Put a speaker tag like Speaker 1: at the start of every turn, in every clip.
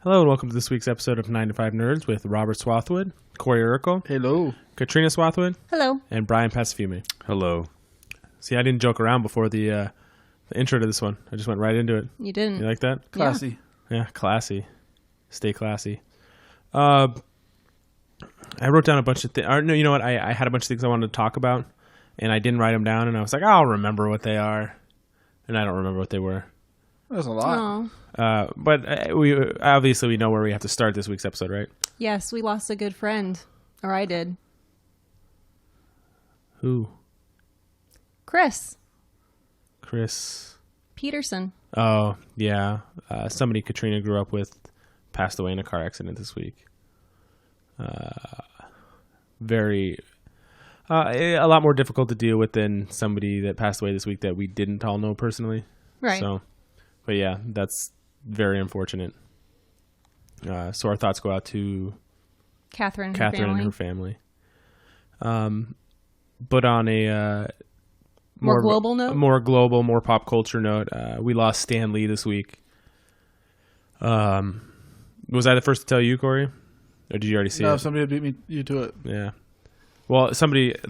Speaker 1: Hello and welcome to this week's episode of 9 to 5 Nerds with Robert Swathwood, Corey Urkel,
Speaker 2: Hello.
Speaker 1: Katrina Swathwood,
Speaker 3: Hello.
Speaker 1: and Brian Pacifume.
Speaker 4: Hello.
Speaker 1: See, I didn't joke around before the intro to this one. I just went right into it.
Speaker 3: You didn't.
Speaker 1: You like that?
Speaker 2: Classy.
Speaker 1: Yeah, classy. Stay classy. I wrote down a bunch of things. No, you know what? I had a bunch of things I wanted to talk about, and I didn't write them down, and I was like, I'll remember what they are. And I don't remember what they were.
Speaker 2: That's a lot.
Speaker 3: Oh.
Speaker 1: But we obviously know where we have to start this week's episode, right?
Speaker 3: Yes, we lost a good friend. Or I did.
Speaker 1: Who?
Speaker 3: Chris Peterson.
Speaker 1: Oh, yeah. Somebody Katrina grew up with passed away in a car accident this week. A lot more difficult to deal with than somebody that passed away this week that we didn't all know personally.
Speaker 3: Right.
Speaker 1: So, but yeah, that's very unfortunate. So our thoughts go out to
Speaker 3: Catherine
Speaker 1: and her family. But on a
Speaker 3: more global note?
Speaker 1: more global, more pop culture note, we lost Stan Lee this week. Was I the first to tell you, Corey? Or did you already see it?
Speaker 2: No, somebody beat you to it.
Speaker 1: Yeah. Well,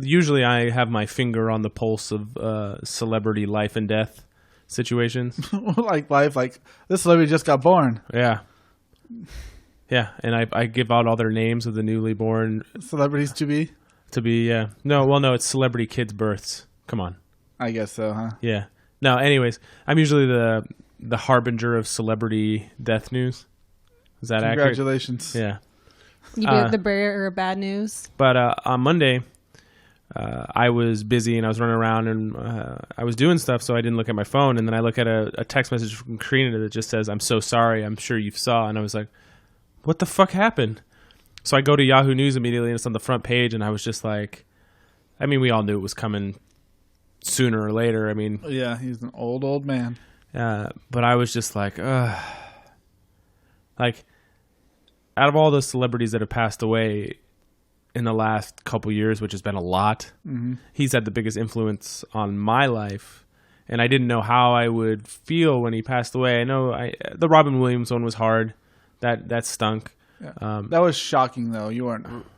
Speaker 1: usually I have my finger on the pulse of celebrity life and death situations.
Speaker 2: Like life, like this celebrity just got born.
Speaker 1: Yeah. Yeah, and I give out all their names of the newly born.
Speaker 2: Celebrities to be?
Speaker 1: Yeah. No, it's celebrity kids' births. Come on.
Speaker 2: I guess so, huh?
Speaker 1: Yeah. No, anyways, I'm usually the harbinger of celebrity death news. Is that accurate?
Speaker 2: Congratulations.
Speaker 1: Yeah.
Speaker 3: You be the bearer of bad news.
Speaker 1: But on Monday, I was busy and I was running around and I was doing stuff, so I didn't look at my phone. And then I look at a text message from Katrina that just says, "I'm so sorry. I'm sure you saw." And I was like, "What the fuck happened?" So I go to Yahoo News immediately and it's on the front page. And I was just like, I mean, we all knew it was coming sooner or later. I mean,
Speaker 2: Yeah, he's an old man.
Speaker 1: but I was just like, ugh. Like, out of all the celebrities that have passed away in the last couple years, which has been a lot, he's had the biggest influence on my life. And I didn't know how I would feel when he passed away. I know the Robin Williams one was hard. That stunk.
Speaker 2: Yeah. That was shocking, though.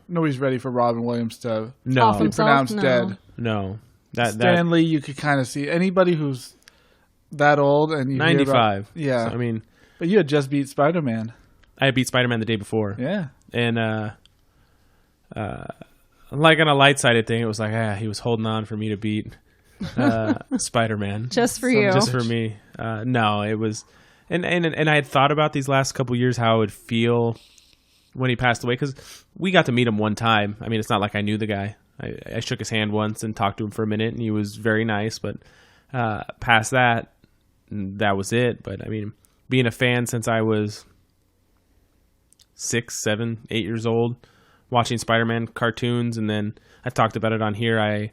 Speaker 2: Nobody's ready for Robin Williams to
Speaker 3: Off
Speaker 2: be
Speaker 3: himself?
Speaker 2: pronounced
Speaker 3: No.
Speaker 2: dead.
Speaker 1: No.
Speaker 2: Stan Lee, you could kind of see anybody who's that old and you
Speaker 1: 95.
Speaker 2: Hear about, yeah.
Speaker 1: So, I mean,
Speaker 2: but you had just beat Spider-Man.
Speaker 1: I beat Spider-Man the day before.
Speaker 2: Yeah.
Speaker 1: And like on a light-sided thing, it was like, he was holding on for me to beat Spider-Man.
Speaker 3: Just for you.
Speaker 1: Just for me. No, it was... And I had thought about these last couple years how it would feel when he passed away, because we got to meet him one time. I mean, it's not like I knew the guy. I shook his hand once and talked to him for a minute, and he was very nice. But past that, that was it. But, I mean, being a fan since I was 6, 7, 8 years old, watching Spider-Man cartoons, and then I talked about it on here. I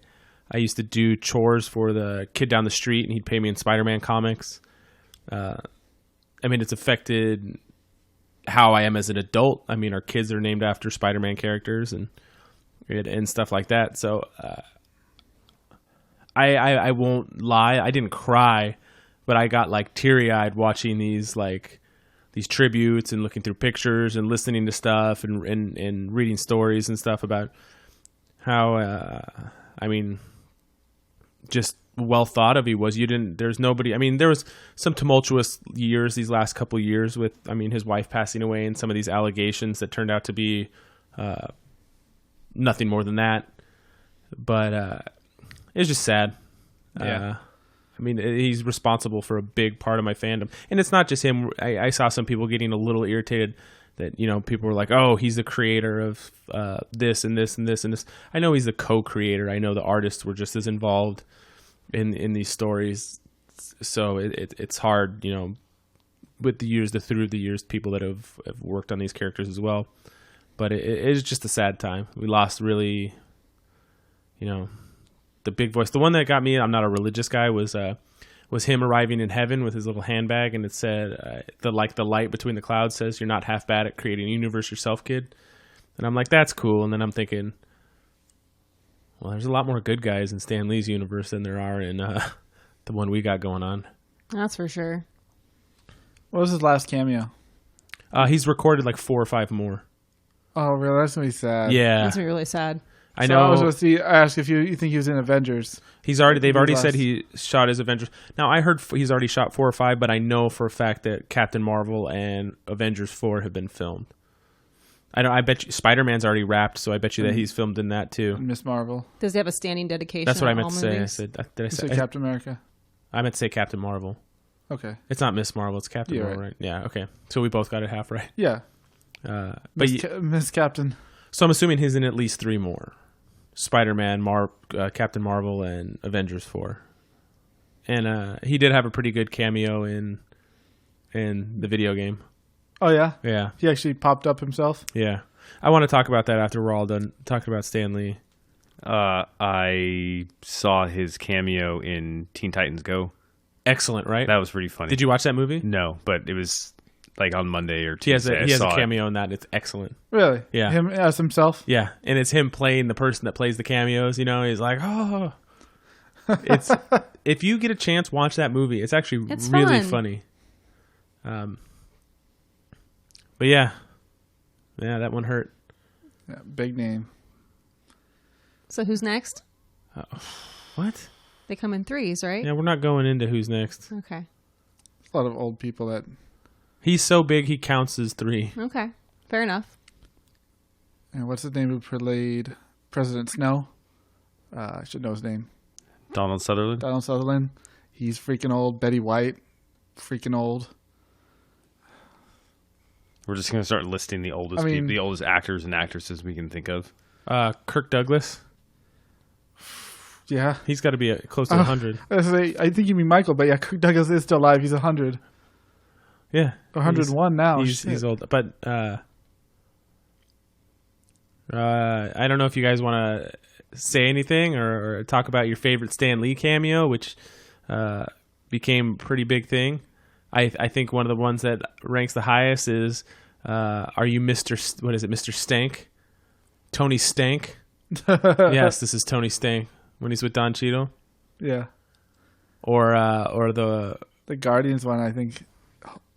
Speaker 1: used to do chores for the kid down the street, and he'd pay me in Spider-Man comics. I mean, it's affected how I am as an adult. I mean, our kids are named after Spider-Man characters and stuff like that. So I won't lie. I didn't cry, but I got like teary-eyed watching these tributes and looking through pictures and listening to stuff and reading stories and stuff about how, I mean, just well thought of he was. There's nobody, I mean, there was some tumultuous years these last couple of years with, I mean, his wife passing away and some of these allegations that turned out to be nothing more than that. But it was just sad.
Speaker 2: Yeah.
Speaker 1: I mean, he's responsible for a big part of my fandom. And it's not just him. I saw some people getting a little irritated that, people were like, oh, he's the creator of this and this and this and this. I know he's the co-creator. I know the artists were just as involved in these stories. So it's hard, with the years, through the years, people that have worked on these characters as well. But it is just a sad time. We lost really, the big voice. The one that got me, I'm not a religious guy, was him arriving in heaven with his little handbag, and it said, the light between the clouds says, "You're not half bad at creating a universe yourself, kid." And I'm like, that's cool. And then I'm thinking, well, there's a lot more good guys in Stan Lee's universe than there are in the one we got going on.
Speaker 3: That's for sure.
Speaker 2: What was his last cameo?
Speaker 1: He's recorded like 4 or 5 more.
Speaker 2: Oh, really? That's gonna be sad.
Speaker 1: Yeah,
Speaker 3: That's really sad.
Speaker 1: I
Speaker 2: So
Speaker 1: know.
Speaker 2: I was going to ask if you think he was in Avengers.
Speaker 1: They've already said he shot his Avengers. Now I heard he's already shot 4 or 5, but I know for a fact that Captain Marvel and Avengers 4 have been filmed. I bet you Spider-Man's already wrapped, so I bet you that he's filmed in that too.
Speaker 2: Miss Marvel.
Speaker 3: Does he have a standing dedication?
Speaker 1: That's what I
Speaker 3: on
Speaker 1: meant
Speaker 3: all
Speaker 1: to say. I
Speaker 3: movies?
Speaker 1: said,
Speaker 2: You said Captain America.
Speaker 1: I meant to say Captain Marvel.
Speaker 2: Okay.
Speaker 1: It's not Miss Marvel. It's Captain
Speaker 2: You're
Speaker 1: Marvel, right? Yeah. Okay. So we both got it half right.
Speaker 2: Yeah.
Speaker 1: But
Speaker 2: Miss Captain.
Speaker 1: so I'm assuming he's in at least 3 more: Spider-Man, Captain Marvel, and Avengers 4. And he did have a pretty good cameo in the video game.
Speaker 2: Oh, yeah?
Speaker 1: Yeah.
Speaker 2: He actually popped up himself?
Speaker 1: Yeah. I want to talk about that after we're all done talking about Stan Lee.
Speaker 4: I saw his cameo in Teen Titans Go.
Speaker 1: Excellent, right?
Speaker 4: That was pretty funny.
Speaker 1: Did you watch that movie?
Speaker 4: No, but it was like on Monday or
Speaker 1: He has
Speaker 4: Tuesday.
Speaker 1: a
Speaker 4: I saw it.
Speaker 1: cameo in that. It's excellent.
Speaker 2: Really?
Speaker 1: Yeah.
Speaker 2: Him as himself?
Speaker 1: Yeah, and it's him playing the person that plays the cameos. You know, he's like, oh, it's if you get a chance, watch that movie. It's actually
Speaker 3: It's
Speaker 1: really
Speaker 3: fun.
Speaker 1: funny. But yeah, that one hurt.
Speaker 2: Yeah, big name.
Speaker 3: So who's next?
Speaker 1: What?
Speaker 3: They come in threes, right?
Speaker 1: Yeah, we're not going into who's next.
Speaker 3: Okay.
Speaker 2: A lot of old people that...
Speaker 1: He's so big, he counts as 3.
Speaker 3: Okay. Fair enough.
Speaker 2: And what's his name who played President Snow? I should know his name.
Speaker 4: Donald Sutherland.
Speaker 2: Donald Sutherland. He's freaking old. Betty White. Freaking old.
Speaker 4: We're just gonna start listing the oldest the oldest actors and actresses we can think of.
Speaker 1: Kirk Douglas.
Speaker 2: Yeah.
Speaker 1: He's got to be close to 100.
Speaker 2: I think you mean Michael, but yeah, Kirk Douglas is still alive. He's 100.
Speaker 1: Yeah,
Speaker 2: 101 now.
Speaker 1: He's old, but I don't know if you guys want to say anything or talk about your favorite Stan Lee cameo, which became a pretty big thing. I think one of the ones that ranks the highest is are you Mr. Stank? Tony Stank? Yes, this is Tony Stank when he's with Don Cheadle.
Speaker 2: Yeah.
Speaker 1: Or the
Speaker 2: Guardians one, I think,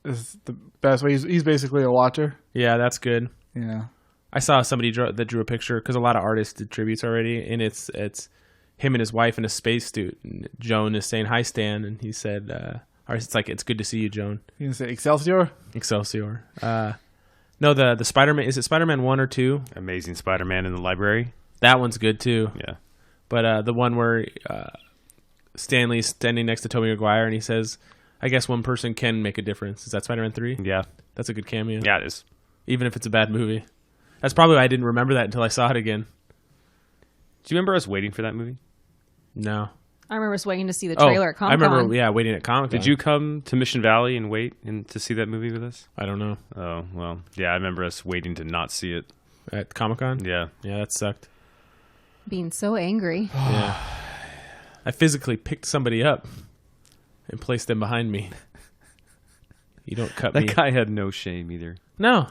Speaker 2: is the best way. He's basically a watcher.
Speaker 1: yeah, that's good.
Speaker 2: Yeah.
Speaker 1: I saw somebody that drew a picture because a lot of artists did tributes already, and it's him and his wife in a spacesuit. And Joan is saying hi, Stan, and he said, "It's like it's good to see you, Joan."
Speaker 2: You gonna say Excelsior?
Speaker 1: Excelsior. No, the Spider-Man. Is it Spider-Man 1 or 2?
Speaker 4: Amazing Spider-Man in the library.
Speaker 1: That one's good too.
Speaker 4: Yeah.
Speaker 1: But the one where Stanley's standing next to Tobey Maguire and he says, "I guess one person can make a difference." Is that Spider-Man 3?
Speaker 4: Yeah.
Speaker 1: That's a good cameo.
Speaker 4: Yeah, it is.
Speaker 1: Even if it's a bad movie. That's probably why I didn't remember that until I saw it again.
Speaker 4: Do you remember us waiting for that movie?
Speaker 1: No.
Speaker 3: I remember us waiting to see the trailer at
Speaker 1: I
Speaker 3: Comic-Con.
Speaker 1: remember, waiting at Comic-Con.
Speaker 4: Did you come to Mission Valley and wait to see that movie with us?
Speaker 1: I don't know.
Speaker 4: Oh, well, yeah, I remember us waiting to not see it.
Speaker 1: At Comic-Con?
Speaker 4: Yeah.
Speaker 1: Yeah, that sucked.
Speaker 3: Being so angry.
Speaker 1: Yeah. I physically picked somebody up and placed them behind me. You don't cut me.
Speaker 4: That guy had no shame either.
Speaker 1: No.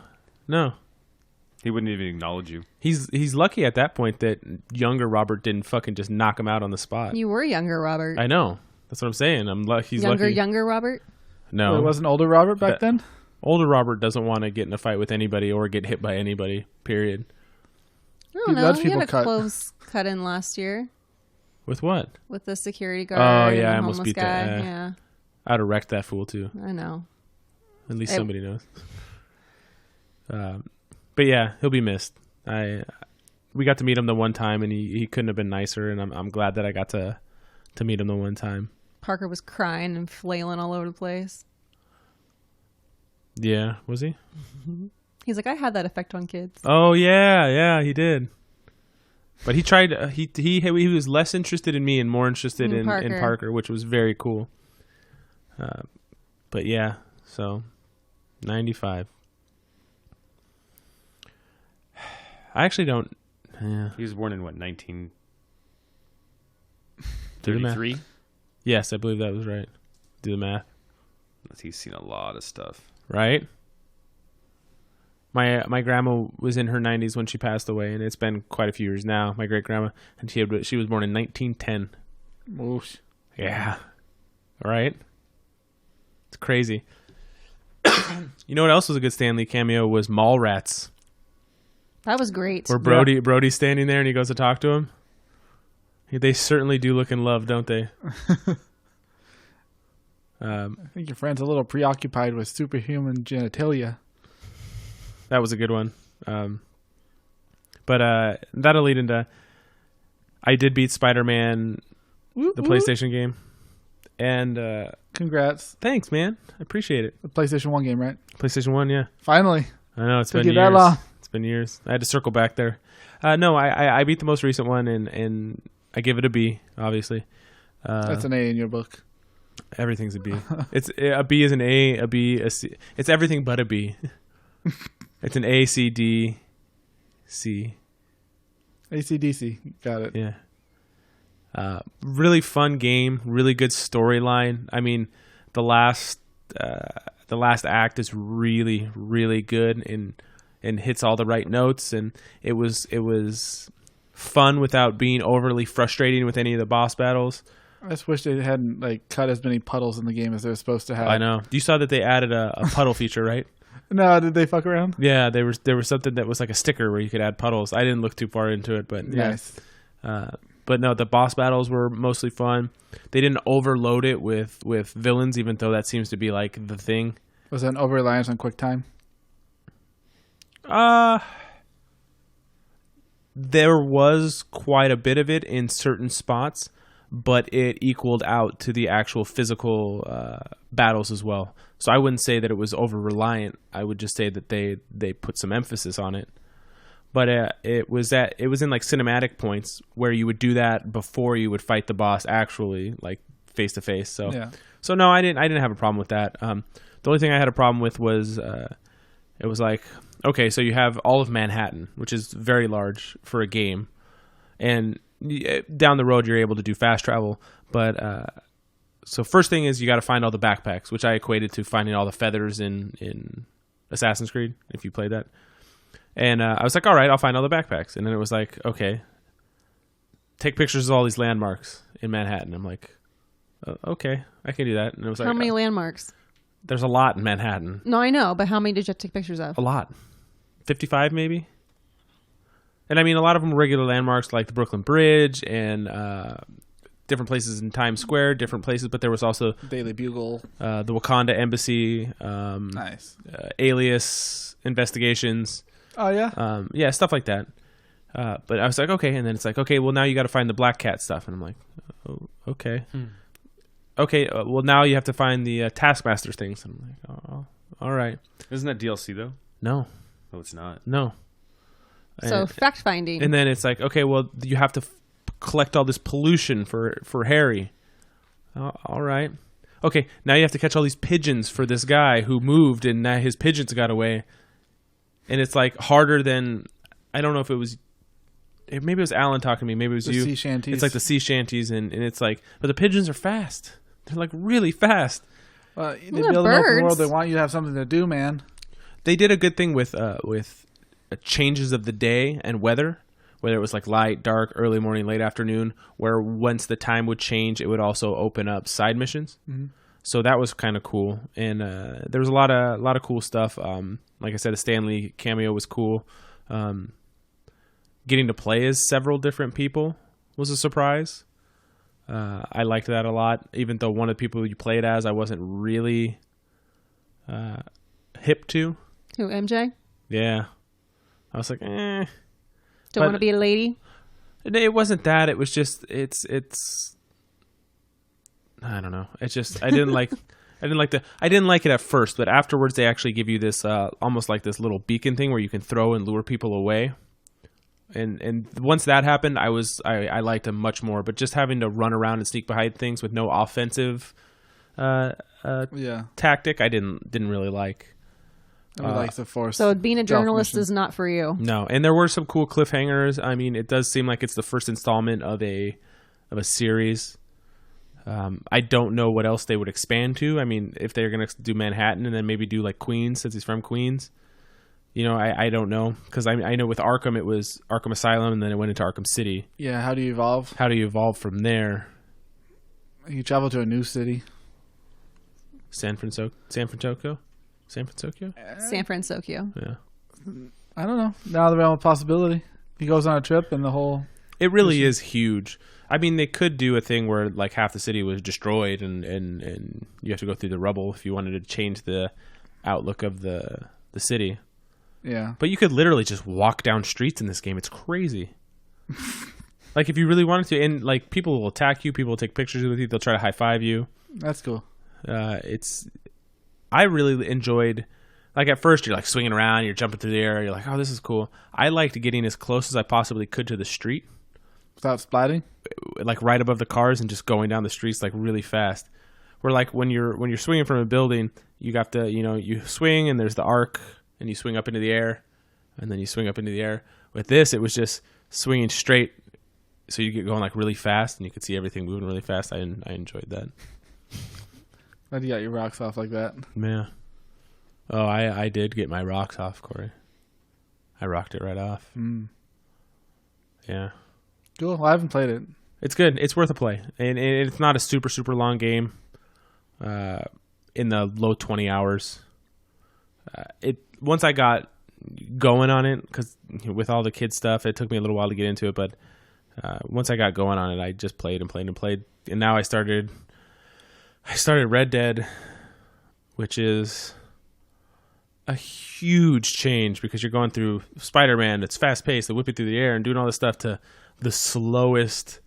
Speaker 4: He wouldn't even acknowledge you.
Speaker 1: He's lucky at that point that younger Robert didn't fucking just knock him out on the spot.
Speaker 3: You were younger, Robert.
Speaker 1: I know. That's what I'm saying. He's lucky.
Speaker 3: Younger Robert?
Speaker 1: No.
Speaker 2: Well, it wasn't older Robert back then?
Speaker 1: Older Robert doesn't want to get in a fight with anybody or get hit by anybody, period.
Speaker 3: I don't
Speaker 2: He
Speaker 3: know.
Speaker 2: lets
Speaker 3: He had
Speaker 2: people
Speaker 3: a
Speaker 2: cut.
Speaker 3: close cut in last year
Speaker 1: With what?
Speaker 3: with the security guard
Speaker 1: Oh, yeah,
Speaker 3: and
Speaker 1: I
Speaker 3: the
Speaker 1: almost
Speaker 3: homeless
Speaker 1: beat
Speaker 3: guy.
Speaker 1: that.
Speaker 3: Yeah,
Speaker 1: I'd have wrecked that fool, too.
Speaker 3: I know.
Speaker 1: At least somebody knows. But yeah, he'll be missed. We got to meet him the one time, and he couldn't have been nicer. And I'm glad that I got to meet him the one time.
Speaker 3: Parker was crying and flailing all over the place.
Speaker 1: Yeah, was he?
Speaker 3: He's like, I had that effect on kids.
Speaker 1: Oh yeah, he did. But he tried. He was less interested in me and more interested in Parker, which was very cool. But yeah, so 95. I actually don't. Yeah.
Speaker 4: He was born in what,
Speaker 1: Do the math.
Speaker 4: 1933?
Speaker 1: Yes, I believe that was right. Do the math.
Speaker 4: He's seen a lot of stuff.
Speaker 1: Right? My grandma was in her 90s when she passed away, and it's been quite a few years now. My great grandma, and she was born in 1910.
Speaker 2: Oof.
Speaker 1: Yeah. Right? It's crazy. You know what else was a good Stan Lee cameo was Mallrats,
Speaker 3: That was great.
Speaker 1: where Brody's standing there and he goes to talk to him. They certainly do look in love, don't they?
Speaker 2: I think your friend's a little preoccupied with superhuman genitalia.
Speaker 1: That was a good one. But that'll lead into... I did beat Spider-Man, the PlayStation game. And
Speaker 2: Congrats.
Speaker 1: thanks, man. I appreciate it.
Speaker 2: The PlayStation 1 game, right?
Speaker 1: PlayStation 1, yeah.
Speaker 2: Finally.
Speaker 1: I know, it's
Speaker 2: Took
Speaker 1: been
Speaker 2: you
Speaker 1: years.
Speaker 2: that long.
Speaker 1: It's been years. I had to circle back there. No, I beat the most recent one, and I give it a B, obviously.
Speaker 2: That's an A in your book.
Speaker 1: Everything's a B. It's a B is an A, B, a C. It's everything but a B. It's an A, C, D, C.
Speaker 2: AC/DC. Got it.
Speaker 1: Yeah. Really fun game. Really good storyline. I mean, the last act is really, really good and hits all the right notes. And it was fun without being overly frustrating with any of the boss battles.
Speaker 2: I just wish they hadn't cut as many puddles in the game as they were supposed to have.
Speaker 1: I know. You saw that they added a puddle feature, right?
Speaker 2: No, did they fuck around?
Speaker 1: Yeah, there was something that was like a sticker where you could add puddles. I didn't look too far into it, but yeah.
Speaker 2: Nice.
Speaker 1: But no, the boss battles were mostly fun. They didn't overload it with villains, even though that seems to be like the thing.
Speaker 2: Was that an over-reliance on quick time?
Speaker 1: There was quite a bit of it in certain spots, but it equaled out to the actual physical battles as well. So I wouldn't say that it was over-reliant. I would just say that they put some emphasis on it. But it was in like cinematic points where you would do that before you would fight the boss actually, like face to face. So
Speaker 2: Yeah.
Speaker 1: So no, I didn't have a problem with that. The only thing I had a problem with was it was like, okay, so you have all of Manhattan, which is very large for a game, and down the road you're able to do fast travel. But so first thing is you got to find all the backpacks, which I equated to finding all the feathers in Assassin's Creed, if you played that. And I was like, all right, I'll find all the backpacks. And then it was like, okay, take pictures of all these landmarks in Manhattan. I'm like, okay, I can do that. And it was like,
Speaker 3: How many landmarks?
Speaker 1: There's a lot in Manhattan.
Speaker 3: No, I know, but how many did you take pictures of?
Speaker 1: A lot. 55 maybe. And I mean, a lot of them were regular landmarks like the Brooklyn Bridge and different places in Times Square, different places. But there was also
Speaker 2: Daily Bugle.
Speaker 1: the Wakanda Embassy,
Speaker 2: Nice.
Speaker 1: Alias investigations.
Speaker 2: Oh, yeah?
Speaker 1: Yeah, stuff like that. But I was like, okay. And then it's like, okay, well, now you got to find the Black Cat stuff. And I'm like, oh, okay. Okay, well, now you have to find the Taskmaster things. And I'm like, oh, all right.
Speaker 4: Isn't that DLC though?
Speaker 1: No.
Speaker 4: No, it's not.
Speaker 1: No.
Speaker 3: So fact finding.
Speaker 1: And then it's like, okay, well, you have to collect all this pollution for Harry. All right. Okay, now you have to catch all these pigeons for this guy who moved and now his pigeons got away. And it's like harder than, I don't know if it was, maybe it was Alan talking to me, maybe it was
Speaker 2: The
Speaker 1: you.
Speaker 2: sea shanties.
Speaker 1: It's like the sea shanties, and it's like, but the pigeons are fast. They're like really fast.
Speaker 2: They
Speaker 3: Well,
Speaker 2: build an
Speaker 3: birds.
Speaker 2: open world. They want you to have something to do, man.
Speaker 1: They did a good thing with changes of the day and weather, whether it was like light, dark, early morning, late afternoon, where once the time would change, it would also open up side missions. Mm-hmm. So that was kind of cool, and there was a lot of cool stuff. Like I said, a Stan Lee cameo was cool. Getting to play as several different people was a surprise. I liked that a lot, even though one of the people you played as I wasn't really hip to.
Speaker 3: Who, MJ?
Speaker 1: Yeah. I was like,
Speaker 3: Don't want to be a lady?
Speaker 1: It wasn't that. It was just, it's, I don't know. It's just, I didn't like it at first, but afterwards they actually give you this, almost like this little beacon thing where you can throw and lure people away. And once that happened, I liked him much more, but just having to run around and sneak behind things with no offensive, tactic, I didn't really like.
Speaker 2: I would like the force.
Speaker 3: So being a journalist
Speaker 2: mission.
Speaker 3: is not for you.
Speaker 1: No, and there were some cool cliffhangers. I mean, it does seem like it's the first installment of a series. I don't know what else they would expand to. I mean, if they're going to do Manhattan and then maybe do like Queens, since he's from Queens. You know, I don't know. Because I know with Arkham, it was Arkham Asylum, and then it went into Arkham City.
Speaker 2: Yeah, how do you evolve?
Speaker 1: How do you evolve from there?
Speaker 2: You travel to a new city.
Speaker 1: San Francisco? San Francisco?
Speaker 3: San Francisco.
Speaker 1: Yeah.
Speaker 2: I don't know. Now the realm of possibility. He goes on a trip and the whole...
Speaker 1: It really is huge. I mean, they could do a thing where like half the city was destroyed and you have to go through the rubble if you wanted to change the outlook of the city.
Speaker 2: Yeah.
Speaker 1: But you could literally just walk down streets in this game. It's crazy. Like if you really wanted to, and like people will attack you, people will take pictures with you, they'll try to high five you.
Speaker 2: That's cool.
Speaker 1: I really enjoyed, like at first you're like swinging around, you're jumping through the air, you're like, oh, this is cool. I liked getting as close as I possibly could to the street.
Speaker 2: Without splatting?
Speaker 1: Like right above the cars and just going down the streets like really fast. Where like when you're swinging from a building, you got to, you swing and there's the arc and you swing up into the air and then you swing up into the air. With this, it was just swinging straight. So you get going like really fast and you could see everything moving really fast. I enjoyed that.
Speaker 2: Glad you got your rocks off like that.
Speaker 1: Yeah. Oh, I did get my rocks off, Corey. I rocked it right off. Yeah.
Speaker 2: Cool. Well, I haven't played it.
Speaker 1: It's good. It's worth a play. And it's not a super, super long game. In the low 20 hours. Once I got going on it, because with all the kid stuff, it took me a little while to get into it, but once I got going on it, I just played and played and played. And now I started Red Dead, which is a huge change because you're going through Spider-Man that's fast-paced and whipping through the air and doing all this stuff to the slowest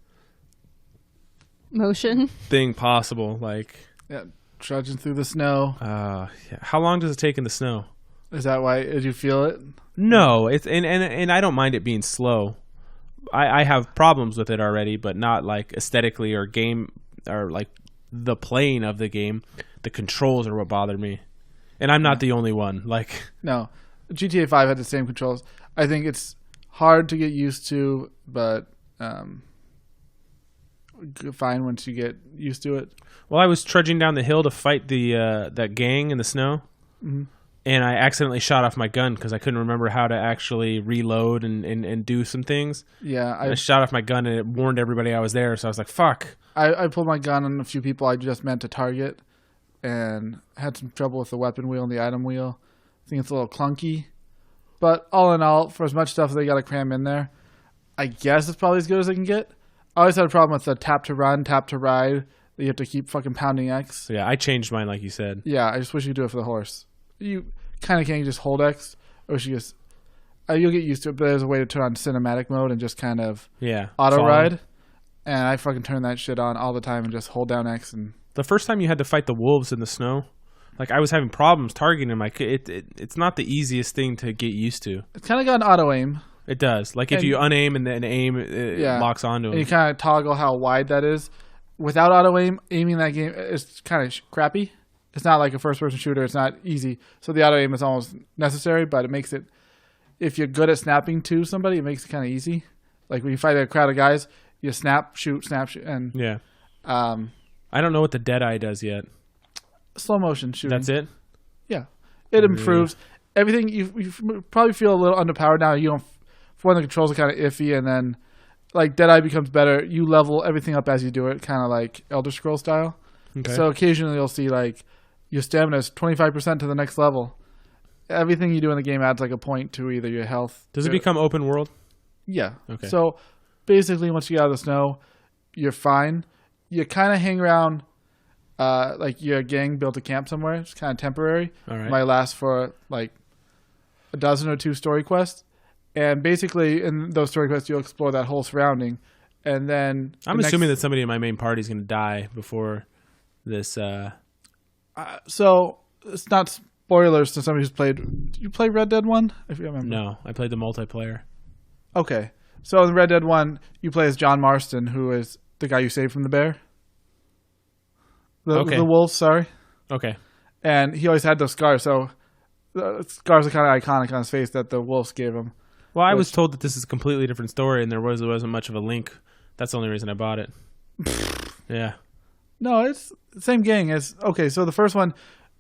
Speaker 3: motion
Speaker 1: thing possible. Like,
Speaker 2: Yeah, trudging through the snow.
Speaker 1: yeah. How long does it take in the snow?
Speaker 2: Is that why? Did you feel it?
Speaker 1: No, it's and I don't mind it being slow. I have problems with it already, but not like aesthetically or game or like the playing of the game. The controls are what bother me, and I'm not the only one. Like,
Speaker 2: No. GTA 5 had the same controls. I think it's hard to get used to, but fine once you get used to it.
Speaker 1: well, I was trudging down the hill to fight the that gang in the snow, and I accidentally shot off my gun because I couldn't remember how to actually reload and do some things.
Speaker 2: Yeah,
Speaker 1: I shot off my gun and it warned everybody I was there, so I was like, "Fuck."
Speaker 2: I pulled my gun on a few people I just meant to target and had some trouble with the weapon wheel and the item wheel. I think it's a little clunky. But all in all, for as much stuff as they got to cram in there, I guess it's probably as good as they can get. I always had a problem with the tap to run, tap to ride. That you have to keep fucking pounding X.
Speaker 1: So yeah, I changed mine like you said.
Speaker 2: Yeah, I just wish you could do it for the horse. You kind of can't just hold X. I wish you just... you'll get used to it, but there's a way to turn on cinematic mode and just kind of auto ride. And I fucking turn that shit on all the time and just hold down X. And
Speaker 1: The first time you had to fight the wolves in the snow, like I was having problems targeting them. Like it's not the easiest thing to get used to.
Speaker 2: it's kind of got an auto aim.
Speaker 1: It does. Like if
Speaker 2: And-
Speaker 1: you unaim and then aim, it locks onto
Speaker 2: And
Speaker 1: them.
Speaker 2: you kind of toggle how wide that is. Without auto aim, aiming that game is kind of crappy. It's not like a first person shooter. It's not easy. So the auto aim is almost necessary, but it makes it, if you're good at snapping to somebody, it makes it kind of easy. Like when you fight a crowd of guys, you snap, shoot, and
Speaker 1: Yeah. I don't know what the Deadeye does yet.
Speaker 2: slow motion shooting.
Speaker 1: That's it?
Speaker 2: Yeah, it improves everything. You probably feel a little underpowered now. You don't. For one, the controls are kind of iffy, and then like Deadeye becomes better. You level everything up as you do it, kind of like Elder Scrolls style.
Speaker 1: Okay.
Speaker 2: So occasionally you'll see like your stamina is 25% to the next level. Everything you do in the game adds like a point to either your health.
Speaker 1: Does it become open world?
Speaker 2: Yeah.
Speaker 1: Okay.
Speaker 2: So basically, once you get out of the snow, you're fine. You kind of hang around. Like your gang built a camp somewhere. It's kind of temporary.
Speaker 1: All right.
Speaker 2: Might last for like a dozen or two story quests. And basically, in those story quests, you'll explore that whole surrounding. And then
Speaker 1: I'm assuming that somebody in my main party is going to die before this.
Speaker 2: So it's not spoilers to somebody who's played. Did you play Red Dead 1? If you remember.
Speaker 1: No, I played the multiplayer.
Speaker 2: Okay. So in Red Dead 1, you play as John Marston, who is the guy you saved from the bear. The wolf, sorry.
Speaker 1: Okay.
Speaker 2: And he always had those scars. So the scars are kind of iconic on his face that the wolves gave him.
Speaker 1: Well, I was told that this is a completely different story, and there wasn't much of a link. That's the only reason I bought it. Yeah.
Speaker 2: No, it's the same gang as... Okay, so the first one,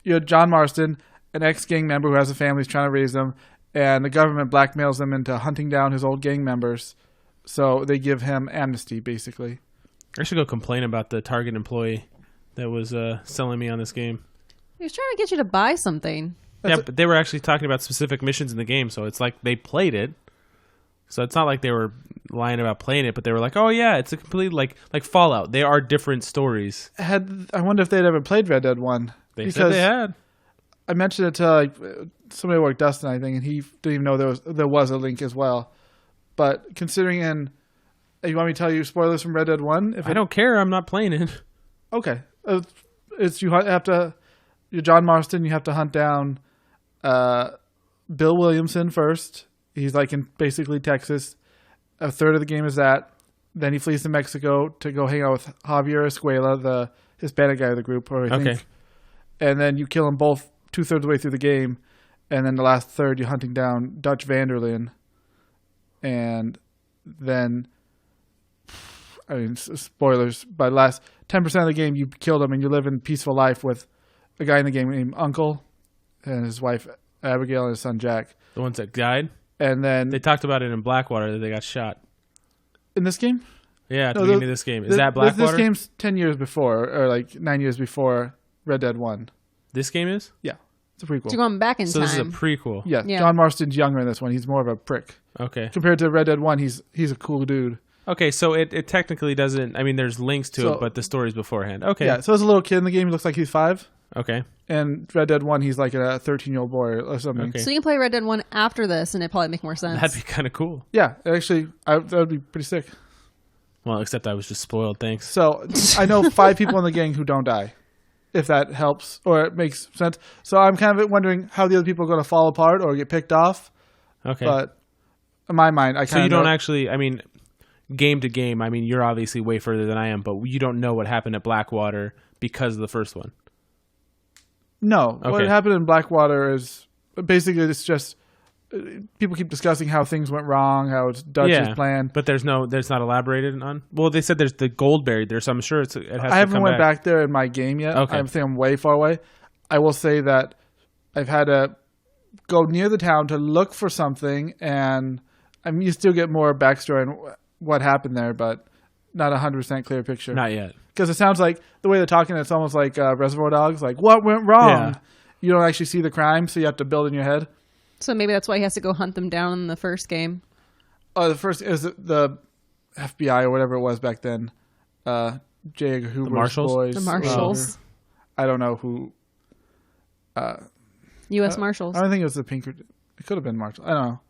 Speaker 2: you had John Marston, an ex-gang member who has a family, he's trying to raise them, and the government blackmails them into hunting down his old gang members. So they give him amnesty, basically.
Speaker 1: I should go complain about the Target employee that was selling me on this game.
Speaker 3: He was trying to get you to buy something.
Speaker 1: Yeah, but they were actually talking about specific missions in the game, so it's like they played it. So it's not like they were lying about playing it, but they were like, "Oh yeah, it's a complete like Fallout. They are different stories."
Speaker 2: I wonder if they'd ever played Red Dead 1.
Speaker 1: They said they had.
Speaker 2: I mentioned it to like somebody at work, Dustin, I think, and he didn't even know there was a link as well. But considering you want me to tell you spoilers from Red Dead 1?
Speaker 1: I don't care. I'm not playing it.
Speaker 2: Okay. You're John Marston. You have to hunt down Bill Williamson first. He's like in basically Texas. A third of the game is that. Then he flees to Mexico to go hang out with Javier Escuela, the Hispanic guy of the group. Or I think. And then you kill them both 2/3 of the way through the game. And then the last third, you're hunting down Dutch Vanderlyn. And then, I mean, spoilers, but last 10% of the game, you killed him and you live in peaceful life with a guy in the game named Uncle and his wife Abigail and his son Jack.
Speaker 1: The ones that died?
Speaker 2: And then
Speaker 1: they talked about it in Blackwater that they got shot.
Speaker 2: In this game?
Speaker 1: Yeah, at the beginning of this game. Is that Blackwater?
Speaker 2: This game's 10 years before, or like 9 years before Red Dead 1.
Speaker 1: This game is?
Speaker 2: Yeah. It's a prequel.
Speaker 3: So you're going back in time.
Speaker 1: So this is a prequel.
Speaker 2: Yeah. John Marston's younger in this one. He's more of a prick.
Speaker 1: Okay.
Speaker 2: Compared to Red Dead 1, he's a cool dude.
Speaker 1: Okay, so it technically doesn't... I mean, there's links to it, but the story's beforehand. Okay.
Speaker 2: Yeah, so as a little kid in the game, he looks like he's 5.
Speaker 1: Okay.
Speaker 2: And Red Dead 1, he's like a 13-year-old boy or something.
Speaker 3: Okay. So you can play Red Dead 1 after this, and it'd probably make more sense.
Speaker 1: That'd be kind of cool.
Speaker 2: Yeah, actually, that would be pretty sick.
Speaker 1: Well, except I was just spoiled, thanks.
Speaker 2: So, I know 5 people in the gang who don't die, if that helps or it makes sense. So, I'm kind of wondering how the other people are going to fall apart or get picked off.
Speaker 1: Okay.
Speaker 2: But in my mind, I kind of
Speaker 1: So you don't actually... I mean, game to game, I mean, you're obviously way further than I am, but you don't know what happened at Blackwater because of the first one.
Speaker 2: No. Okay. What happened in Blackwater is basically it's just people keep discussing how things went wrong, how it's Dutch's plan.
Speaker 1: But there's not elaborated on. Well, they said there's the gold buried there, so I'm sure it has to come back.
Speaker 2: I haven't went back there in my game yet.
Speaker 1: Okay.
Speaker 2: I think I'm way far away. I will say that I've had to go near the town to look for something, and I mean, you still get more backstory on what happened there, but not 100% clear picture.
Speaker 1: Not yet.
Speaker 2: Because it sounds like the way they're talking, it's almost like Reservoir Dogs. Like, what went wrong? Yeah. You don't actually see the crime, so you have to build in your head.
Speaker 3: So maybe that's why he has to go hunt them down in the first game.
Speaker 2: Oh, the first is the FBI or whatever it was back then. J. Edgar Hoover's
Speaker 1: Marshals?
Speaker 2: boys.
Speaker 3: The Marshals.
Speaker 2: I don't know who.
Speaker 3: U.S. Marshals.
Speaker 2: I don't think it was the Pinkerton. It could have been Marshall. I don't know.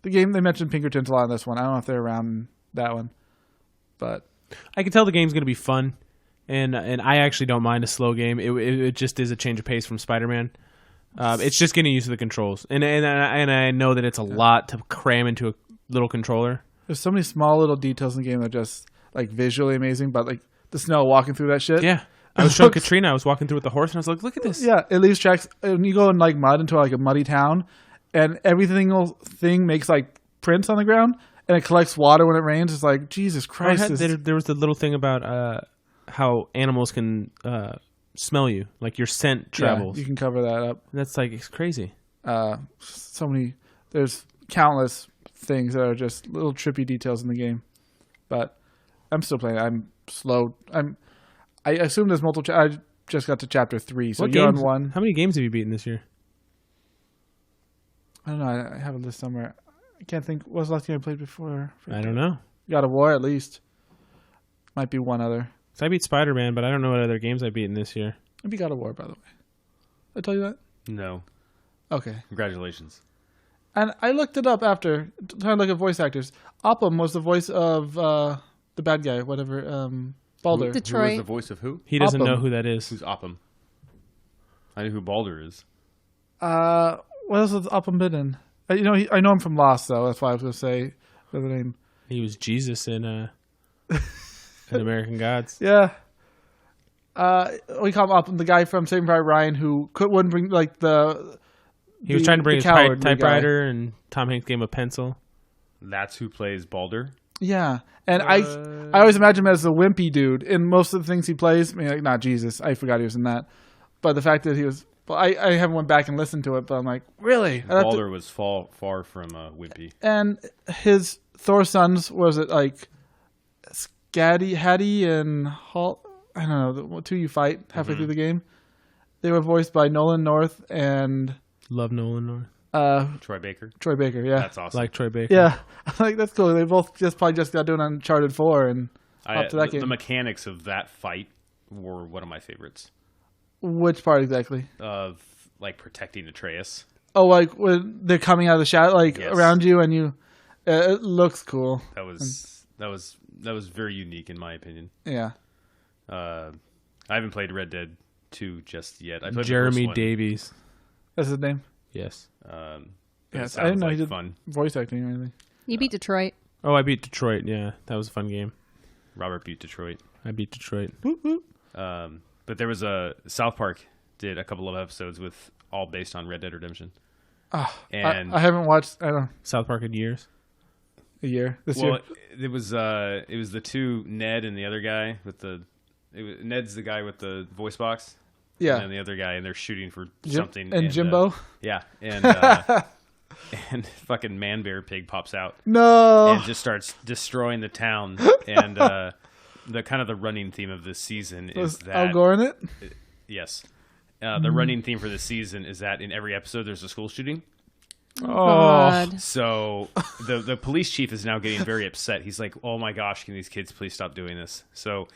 Speaker 2: The game, they mentioned Pinkertons a lot in this one. I don't know if they're around in that one. But
Speaker 1: I can tell the game's going to be fun. And I actually don't mind a slow game. It just is a change of pace from Spider-Man. It's just getting used to the controls, and I know that it's a lot to cram into a little controller.
Speaker 2: There's so many small little details in the game that are just like visually amazing. But like the snow walking through that shit.
Speaker 1: Yeah, I was showing Katrina. I was walking through with the horse, and I was like, "Look at this."
Speaker 2: Yeah, it leaves tracks. When you go in like mud into like a muddy town, and every single thing makes like prints on the ground, and it collects water when it rains. It's like Jesus Christ.
Speaker 1: There was the little thing about how animals can smell you, like your scent travels.
Speaker 2: Yeah, you can cover that up.
Speaker 1: That's like, it's crazy.
Speaker 2: There's countless things that are just little trippy details in the game. But I'm still playing. I'm slow. I assume there's multiple. I just got to chapter 3, so you're on 1.
Speaker 1: How many games have you beaten this year?
Speaker 2: I don't know. I have a list somewhere. I can't think. What was the last game I played before?
Speaker 1: I don't know.
Speaker 2: God of War, at least. Might be one other.
Speaker 1: So I beat Spider-Man, but I don't know what other games I've beaten this year.
Speaker 2: I beat God of War, by the way. Did I tell you that?
Speaker 4: No.
Speaker 2: Okay.
Speaker 4: Congratulations.
Speaker 2: And I looked it up after, trying to look at voice actors. Oppum was the voice of the bad guy, whatever, Baldur.
Speaker 3: Detroit.
Speaker 4: Who was the voice of who?
Speaker 1: He doesn't
Speaker 2: Oppum.
Speaker 1: know who that is.
Speaker 4: Who's Oppum? I know who Baldur is.
Speaker 2: What else has Oppum been in? I know him from Lost, though. That's why I was going to say the name.
Speaker 1: He was Jesus in American Gods.
Speaker 2: Yeah. We call him Oppum, the guy from Saving Private Ryan who wouldn't bring, like,
Speaker 1: He was trying to bring his typewriter, and Tom Hanks gave him a pencil.
Speaker 4: That's who plays Baldur?
Speaker 2: Yeah. And I always imagine him as a wimpy dude in most of the things he plays. I mean, like, not Jesus. I forgot he was in that. But the fact that he was... Well, I haven't went back and listened to it, but I'm like, really?
Speaker 4: Baldur was far from wimpy.
Speaker 2: And his Thor sons, was it like Hattie and Hall? I don't know, the two you fight halfway through the game. They were voiced by Nolan North and...
Speaker 1: Love Nolan North.
Speaker 4: Troy Baker.
Speaker 2: Troy Baker, yeah.
Speaker 4: That's awesome.
Speaker 1: Like Troy Baker.
Speaker 2: Yeah. Like, that's cool. They both probably just got doing Uncharted 4 and up to that game.
Speaker 4: The mechanics of that fight were one of my favorites.
Speaker 2: Which part exactly?
Speaker 4: Of, like, protecting Atreus.
Speaker 2: Oh, like when they're coming out of the shadow, like around you, and you. It looks cool.
Speaker 4: That was very unique in my opinion.
Speaker 2: Yeah.
Speaker 4: I haven't played Red Dead 2 just yet. I played
Speaker 1: Jeremy
Speaker 4: the first one.
Speaker 1: Davies.
Speaker 2: That's his name?
Speaker 1: Yes.
Speaker 2: Yes,
Speaker 4: I
Speaker 2: didn't know he did
Speaker 4: fun.
Speaker 2: voice acting or anything.
Speaker 3: You beat Detroit.
Speaker 1: Oh, I beat Detroit. Yeah, that was a fun game.
Speaker 4: Robert beat Detroit.
Speaker 1: I beat Detroit.
Speaker 2: Whoop, whoop.
Speaker 4: But there was South Park did a couple of episodes with all based on Red Dead Redemption. And
Speaker 2: I haven't watched. I don't know,
Speaker 1: South Park in years.
Speaker 2: a year this
Speaker 4: well,
Speaker 2: year.
Speaker 4: it was the two, Ned and the other guy with Ned's the guy with the voice box.
Speaker 2: Yeah.
Speaker 4: And then the other guy, and they're shooting for something.
Speaker 2: And Jimbo.
Speaker 4: Yeah, and and fucking Man Bear Pig pops out
Speaker 2: No.
Speaker 4: and just starts destroying the town. And the kind of the running theme of this season is that
Speaker 2: Al Gore in it?
Speaker 4: yes, the running theme for this season is that in every episode there's a school shooting.
Speaker 3: Oh, God.
Speaker 4: So the police chief is now getting very upset. He's like, "Oh my gosh, can these kids please stop doing this?" So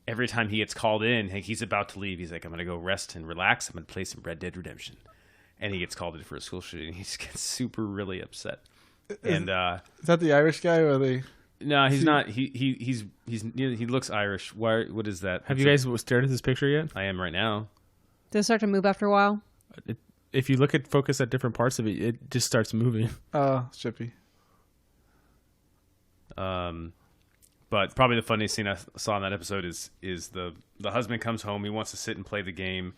Speaker 4: every time he gets called in, he's about to leave. He's like, "I'm going to go rest and relax. I'm going to play some Red Dead Redemption." And he gets called in for a school shooting. He just gets super really upset. And
Speaker 2: Is that the Irish guy or the?
Speaker 4: no, he's not. He looks Irish. Why? What is that?
Speaker 1: Have you guys stared at this picture yet?
Speaker 4: I am right now.
Speaker 3: Does it start to move after a while?
Speaker 1: If you look at focus at different parts of it, it just starts moving.
Speaker 2: Chippy.
Speaker 4: But probably the funniest scene I saw in that episode is the husband comes home. He wants to sit and play the game,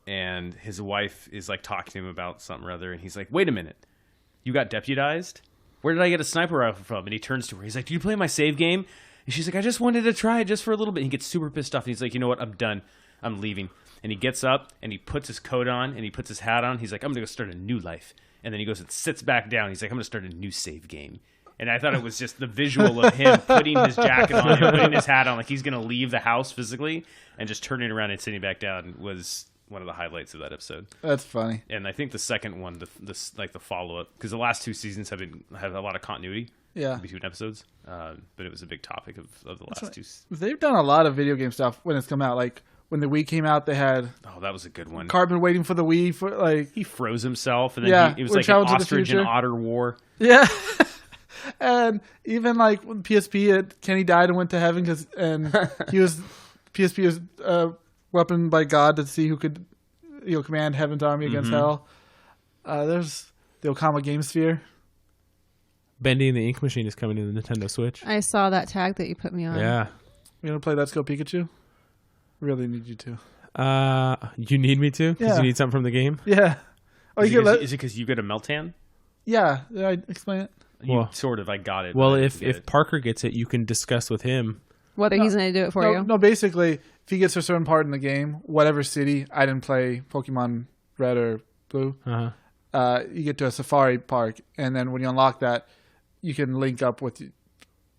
Speaker 4: and his wife is like talking to him about something or other, and he's like, "Wait a minute, you got deputized? Where did I get a sniper rifle from?" And he turns to her. He's like, "Do you play my save game?" And she's like, "I just wanted to try it just for a little bit." And he gets super pissed off, and he's like, "You know what? I'm done. I'm leaving." And he gets up and he puts his coat on and he puts his hat on. He's like, "I'm gonna go start a new life." And then he goes and sits back down. He's like, "I'm gonna start a new save game." And I thought it was just the visual of him putting his jacket on and putting his hat on, like he's going to leave the house physically, and just turning around and sitting back down was one of the highlights of that episode.
Speaker 2: That's funny.
Speaker 4: And I think the second one, the follow up, because the last two seasons have a lot of continuity between episodes, but it was a big topic of the last two.
Speaker 2: They've done a lot of video game stuff when it's come out. Like when the Wii came out, they had
Speaker 4: that was a good one.
Speaker 2: Cartman waiting for the Wii for like
Speaker 4: he froze himself, and then it was like an ostrich and otter war.
Speaker 2: Yeah. And even like when PSP, Kenny died and went to heaven PSP was weapon by God to see who could, command heaven's army against hell. There's the Okama Game Sphere.
Speaker 1: Bendy and the Ink Machine is coming to the Nintendo Switch.
Speaker 3: I saw that tag that you put me on.
Speaker 1: Yeah.
Speaker 2: You want to play Let's Go Pikachu? Really need you to.
Speaker 1: You need me to? Because you need something from the game?
Speaker 2: Yeah.
Speaker 4: Is it because you get a Meltan?
Speaker 2: Yeah. Did I explain it?
Speaker 4: I got it.
Speaker 1: Well, if Parker gets it, you can discuss with him
Speaker 3: whether he's going to do it for you.
Speaker 2: No, basically, if he gets a certain part in the game, whatever city, I didn't play Pokemon Red or Blue, you get to a safari park, and then when you unlock that, you can link up with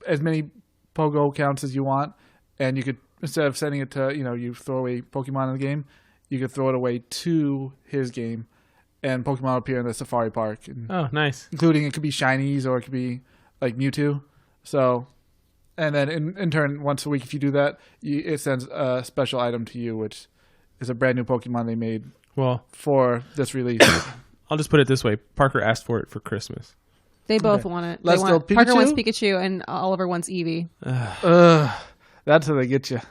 Speaker 2: as many Pogo accounts as you want, and you could, instead of sending it to, you throw away Pokemon in the game, you could throw it away to his game, and Pokemon appear in the safari park. And
Speaker 1: oh, nice.
Speaker 2: Including, it could be shinies or it could be like Mewtwo. So, and then in turn, once a week, if you do that, it sends a special item to you, which is a brand new Pokemon they made for this release.
Speaker 1: I'll just put it this way. Parker asked for it for Christmas.
Speaker 3: They both want it.
Speaker 2: Let's go Pikachu?
Speaker 3: Parker wants Pikachu and Oliver wants Eevee.
Speaker 2: That's how they get you.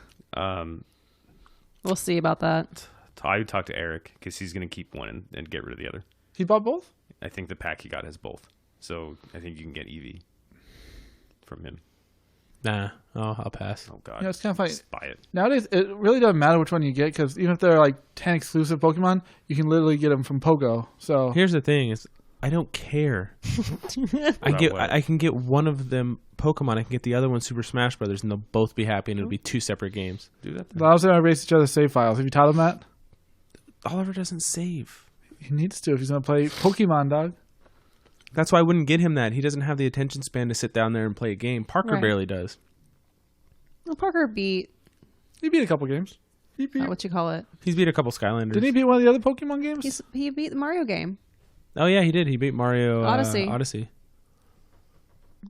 Speaker 3: We'll see about that.
Speaker 4: I would talk to Eric because he's going to keep one and get rid of the other.
Speaker 2: He bought both?
Speaker 4: I think the pack he got has both. So I think you can get Eevee from him.
Speaker 1: Nah. Oh, I'll pass.
Speaker 4: Oh, God.
Speaker 2: Yeah, it's kind of funny.
Speaker 4: Just buy it.
Speaker 2: Nowadays, it really doesn't matter which one you get because even if they're like 10 exclusive Pokemon, you can literally get them from Pogo. So
Speaker 1: here's the thing is I don't care. I can get one of them Pokemon. I can get the other one Super Smash Brothers, and they'll both be happy, and it'll be two separate games.
Speaker 4: Do that.
Speaker 2: But I was going to erase each other's save files. Have you taught him that?
Speaker 1: Oliver doesn't save.
Speaker 2: He needs to if he's going to play Pokemon, dog.
Speaker 1: That's why I wouldn't get him that. He doesn't have the attention span to sit down there and play a game. Parker barely does.
Speaker 3: Well, Parker beat...
Speaker 2: He beat a couple games.
Speaker 3: what you call it?
Speaker 1: He's beat a couple Skylanders.
Speaker 2: Didn't he beat one of the other Pokemon games?
Speaker 3: He beat the Mario game.
Speaker 1: Oh yeah, he did. He beat Mario
Speaker 3: Odyssey.
Speaker 1: Odyssey.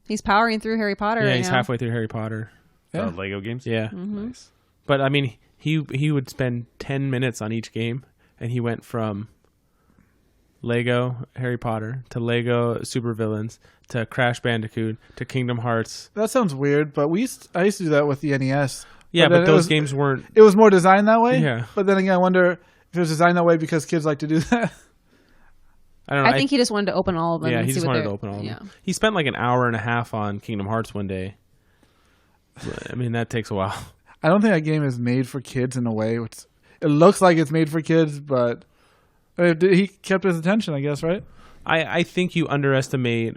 Speaker 3: He's powering through Harry Potter.
Speaker 1: Yeah,
Speaker 3: right
Speaker 1: he's
Speaker 3: now.
Speaker 1: halfway through Harry Potter.
Speaker 2: Yeah.
Speaker 4: Lego games.
Speaker 1: Yeah,
Speaker 4: Nice.
Speaker 1: but I mean, he would spend 10 minutes on each game, and he went from Lego Harry Potter to Lego Supervillains to Crash Bandicoot to Kingdom Hearts.
Speaker 2: That sounds weird, but I used to do that with the NES.
Speaker 1: Yeah,
Speaker 2: then
Speaker 1: but
Speaker 2: it
Speaker 1: those
Speaker 2: was-
Speaker 1: games weren't.
Speaker 2: It was more designed that way.
Speaker 1: Yeah.
Speaker 2: But then again, I wonder if it was designed that way because kids like to do that.
Speaker 1: I don't know.
Speaker 3: I think he just wanted to open all of them.
Speaker 1: Yeah,
Speaker 3: and
Speaker 1: he
Speaker 3: see
Speaker 1: just
Speaker 3: what
Speaker 1: wanted to
Speaker 3: they're-
Speaker 1: open all of
Speaker 3: yeah.
Speaker 1: them. He spent like an hour and a half on Kingdom Hearts one day. I mean, that takes a while.
Speaker 2: I don't think that game is made for kids in a way. It looks like it's made for kids, but he kept his attention, I guess, right?
Speaker 1: I think you underestimate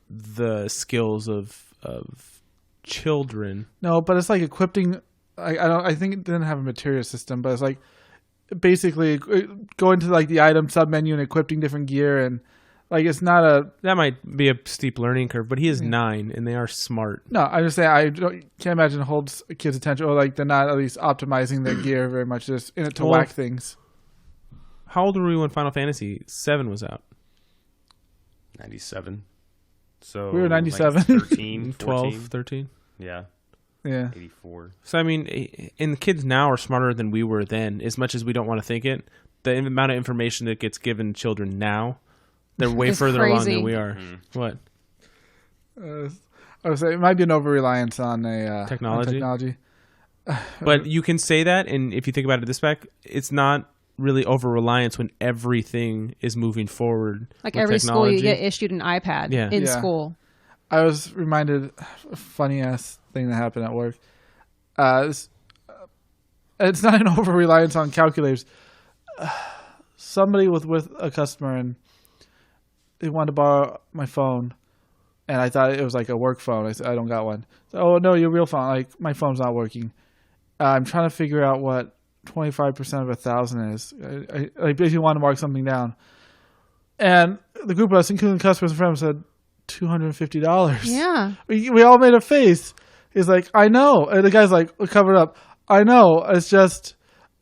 Speaker 1: the skills of children.
Speaker 2: No, but it's like equipping. I think it didn't have a materia system, but it's like basically going to like the item sub menu and equipping different gear, and like it's not a.
Speaker 1: That might be a steep learning curve, but he is 9, and they are smart.
Speaker 2: No, I just say can't imagine it holds a kid's attention, or like they're not at least optimizing their gear very much, just in it to
Speaker 1: Well,
Speaker 2: whack things.
Speaker 1: How old were we when Final Fantasy VII was out?
Speaker 4: 97. So
Speaker 2: We were 97.
Speaker 4: Like 13,
Speaker 1: 12,
Speaker 4: 14.
Speaker 1: 13?
Speaker 4: Yeah.
Speaker 2: Yeah,
Speaker 4: 84.
Speaker 1: So, I mean, and the kids now are smarter than we were then, as much as we don't want to think it. The amount of information that gets given children now, they're way
Speaker 3: It's
Speaker 1: further along
Speaker 3: crazy.
Speaker 1: than we are. What?
Speaker 2: I would say it might be an over reliance on a
Speaker 1: Technology?
Speaker 2: on technology.
Speaker 1: But you can say that, and if you think about it this back, it's not really over reliance when everything is moving forward.
Speaker 3: Like
Speaker 1: with
Speaker 3: every school, you
Speaker 1: technology.
Speaker 3: get issued an iPad
Speaker 1: Yeah.
Speaker 3: in
Speaker 2: Yeah.
Speaker 3: school.
Speaker 2: I was reminded a funny ass thing that happened at work. It's not an over reliance on calculators. Somebody was with a customer and they wanted to borrow my phone, and I thought it was like a work phone. I said, I don't got one. So, oh no, your real phone. Like, my phone's not working. I'm trying to figure out what 25% of 1,000 is. I basically want to mark something down. And the group of us, including customers and friends, said $250.
Speaker 3: Yeah.
Speaker 2: We all made a face. He's like, I know. And the guy's like, cover it up. I know. It's just,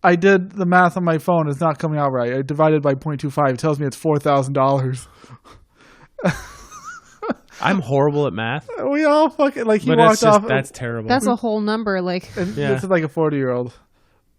Speaker 2: I did the math on my phone. It's not coming out right. I divided by 0.25. It tells me it's $4,000.
Speaker 1: I'm horrible at math,
Speaker 2: We all fucking, like, he
Speaker 1: but
Speaker 2: walked
Speaker 1: it's just,
Speaker 2: off.
Speaker 1: that's terrible.
Speaker 3: That's a whole number. Like,
Speaker 2: And
Speaker 1: Yeah.
Speaker 2: it's like a 40-year-old.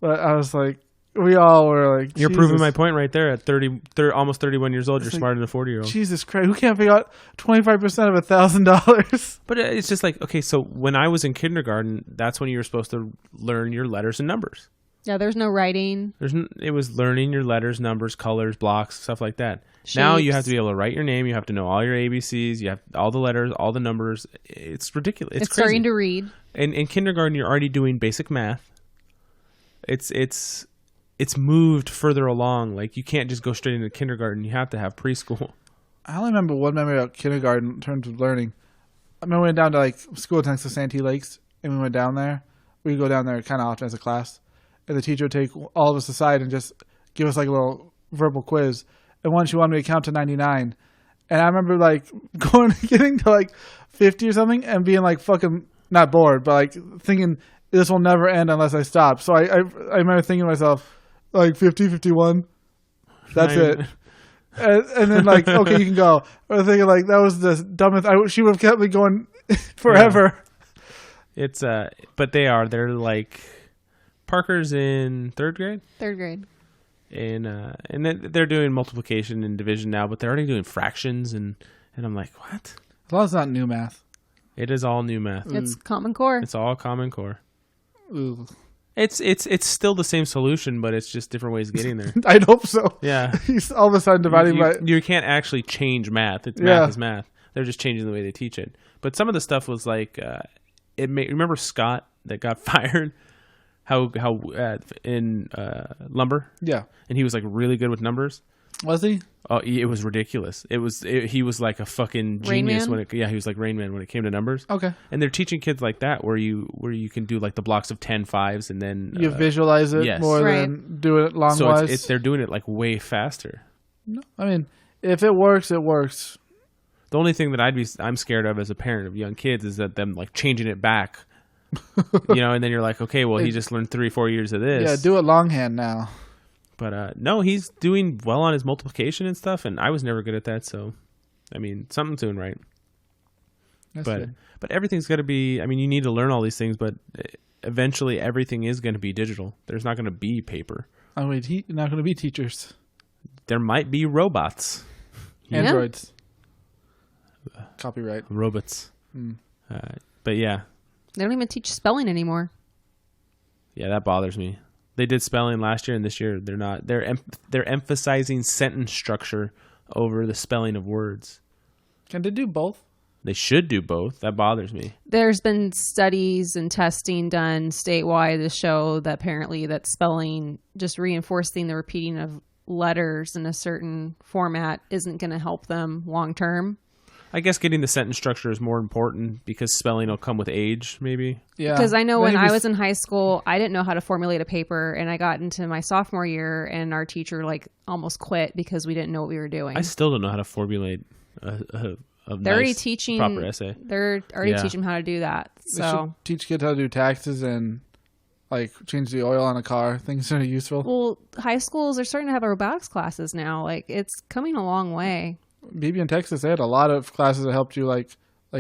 Speaker 2: But I was like, we all were like,
Speaker 1: You're
Speaker 2: Jesus,
Speaker 1: proving my point right there. At 30 almost 31 years old, you're
Speaker 2: like,
Speaker 1: smarter than a 40-year-old.
Speaker 2: Jesus Christ, who can't figure out 25% of $1,000?
Speaker 1: But it's just like, okay, so when I was in kindergarten, that's when you were supposed to learn your letters and numbers.
Speaker 3: yeah, there's no writing.
Speaker 1: It was learning your letters, numbers, colors, blocks, stuff like that. Now you have to be able to write your name. You have to know all your ABCs. You have all the letters, all the numbers. It's ridiculous. It's crazy.
Speaker 3: starting to read.
Speaker 1: And in kindergarten, you're already doing basic math. It's moved further along. Like, you can't just go straight into kindergarten. You have to have preschool.
Speaker 2: I only remember one memory about kindergarten in terms of learning. I remember we went down to like school next to Santee Lakes, and we went down there. We would go down there kind of often as a class, and the teacher would take all of us aside and just give us like a little verbal quiz. And once she wanted me to count to 99, and I remember like getting to like 50 or something, and being like fucking not bored, but like thinking this will never end unless I stop. So I remember thinking to myself like 50, 51, that's it. And then like, okay, you can go. I was thinking like that was the dumbest. She would have kept me going forever.
Speaker 1: It's but they're like, Parker's in 3rd grade,
Speaker 3: Third grade.
Speaker 1: and then they're doing multiplication and division now, but they're already doing fractions, and I'm like, what?
Speaker 2: As long as it's not new math.
Speaker 1: It is all new math.
Speaker 3: It's Common Core.
Speaker 1: It's all Common Core.
Speaker 2: Ooh.
Speaker 1: It's still the same solution, but it's just different ways of getting there.
Speaker 2: I'd hope so.
Speaker 1: Yeah.
Speaker 2: He's all of a sudden dividing by.
Speaker 1: You can't actually change math. It's
Speaker 2: Yeah.
Speaker 1: math is math. They're just changing the way they teach it. But some of the stuff was like, remember Scott that got fired? How in lumber,
Speaker 2: Yeah.
Speaker 1: and he was like really good with numbers.
Speaker 2: Was he?
Speaker 1: Oh, it was ridiculous. He was like a fucking genius
Speaker 3: Man?
Speaker 1: he was like Rain Man when it came to numbers.
Speaker 2: Okay.
Speaker 1: And they're teaching kids like that where you can do like the blocks of 10 fives and then
Speaker 2: You visualize it
Speaker 1: yes.
Speaker 2: more
Speaker 3: Right.
Speaker 2: than do it long
Speaker 1: so
Speaker 2: wise.
Speaker 1: they're doing it like way faster.
Speaker 2: No, I mean, if it works, it works.
Speaker 1: The only thing that I'm scared of as a parent of young kids is that them like changing it back, and then you're like, okay, well, he just learned 3-4 years of this.
Speaker 2: Yeah, do it longhand now.
Speaker 1: But no, he's doing well on his multiplication and stuff, and I was never good at that. So, I mean, something's doing right.
Speaker 2: That's
Speaker 1: But
Speaker 2: good.
Speaker 1: but everything's got to be. I mean, you need to learn all these things, but eventually everything is going to be digital. There's not going to be paper.
Speaker 2: Oh wait, not going to be teachers.
Speaker 1: There might be robots,
Speaker 3: Yeah.
Speaker 2: Androids. Copyright.
Speaker 1: robots.
Speaker 2: Mm.
Speaker 1: But yeah,
Speaker 3: They don't even teach spelling anymore.
Speaker 1: yeah, that bothers me. They did spelling last year, and this year they're not. They're emphasizing sentence structure over the spelling of words.
Speaker 2: Can they do both?
Speaker 1: They should do both. That bothers me.
Speaker 3: There's been studies and testing done statewide to show that apparently that spelling, just reinforcing the repeating of letters in a certain format, isn't going to help them long term.
Speaker 1: I guess getting the sentence structure is more important because spelling will come with age, maybe.
Speaker 2: Yeah.
Speaker 3: Because I know when
Speaker 2: Maybe
Speaker 3: I was in high school, I didn't know how to formulate a paper, and I got into my sophomore year, and our teacher like almost quit because we didn't know what we were doing.
Speaker 1: I still don't know how to formulate a
Speaker 3: They're already
Speaker 1: nice,
Speaker 3: teaching
Speaker 1: proper essay.
Speaker 3: They're already
Speaker 1: Yeah.
Speaker 3: teaching how to do that.
Speaker 2: They should
Speaker 3: So,
Speaker 2: teach kids how to do taxes and like change the oil on a car. Things that are useful.
Speaker 3: well, high schools are starting to have robotics classes now. Like it's coming a long way.
Speaker 2: Maybe in Texas they had a lot of classes that helped you like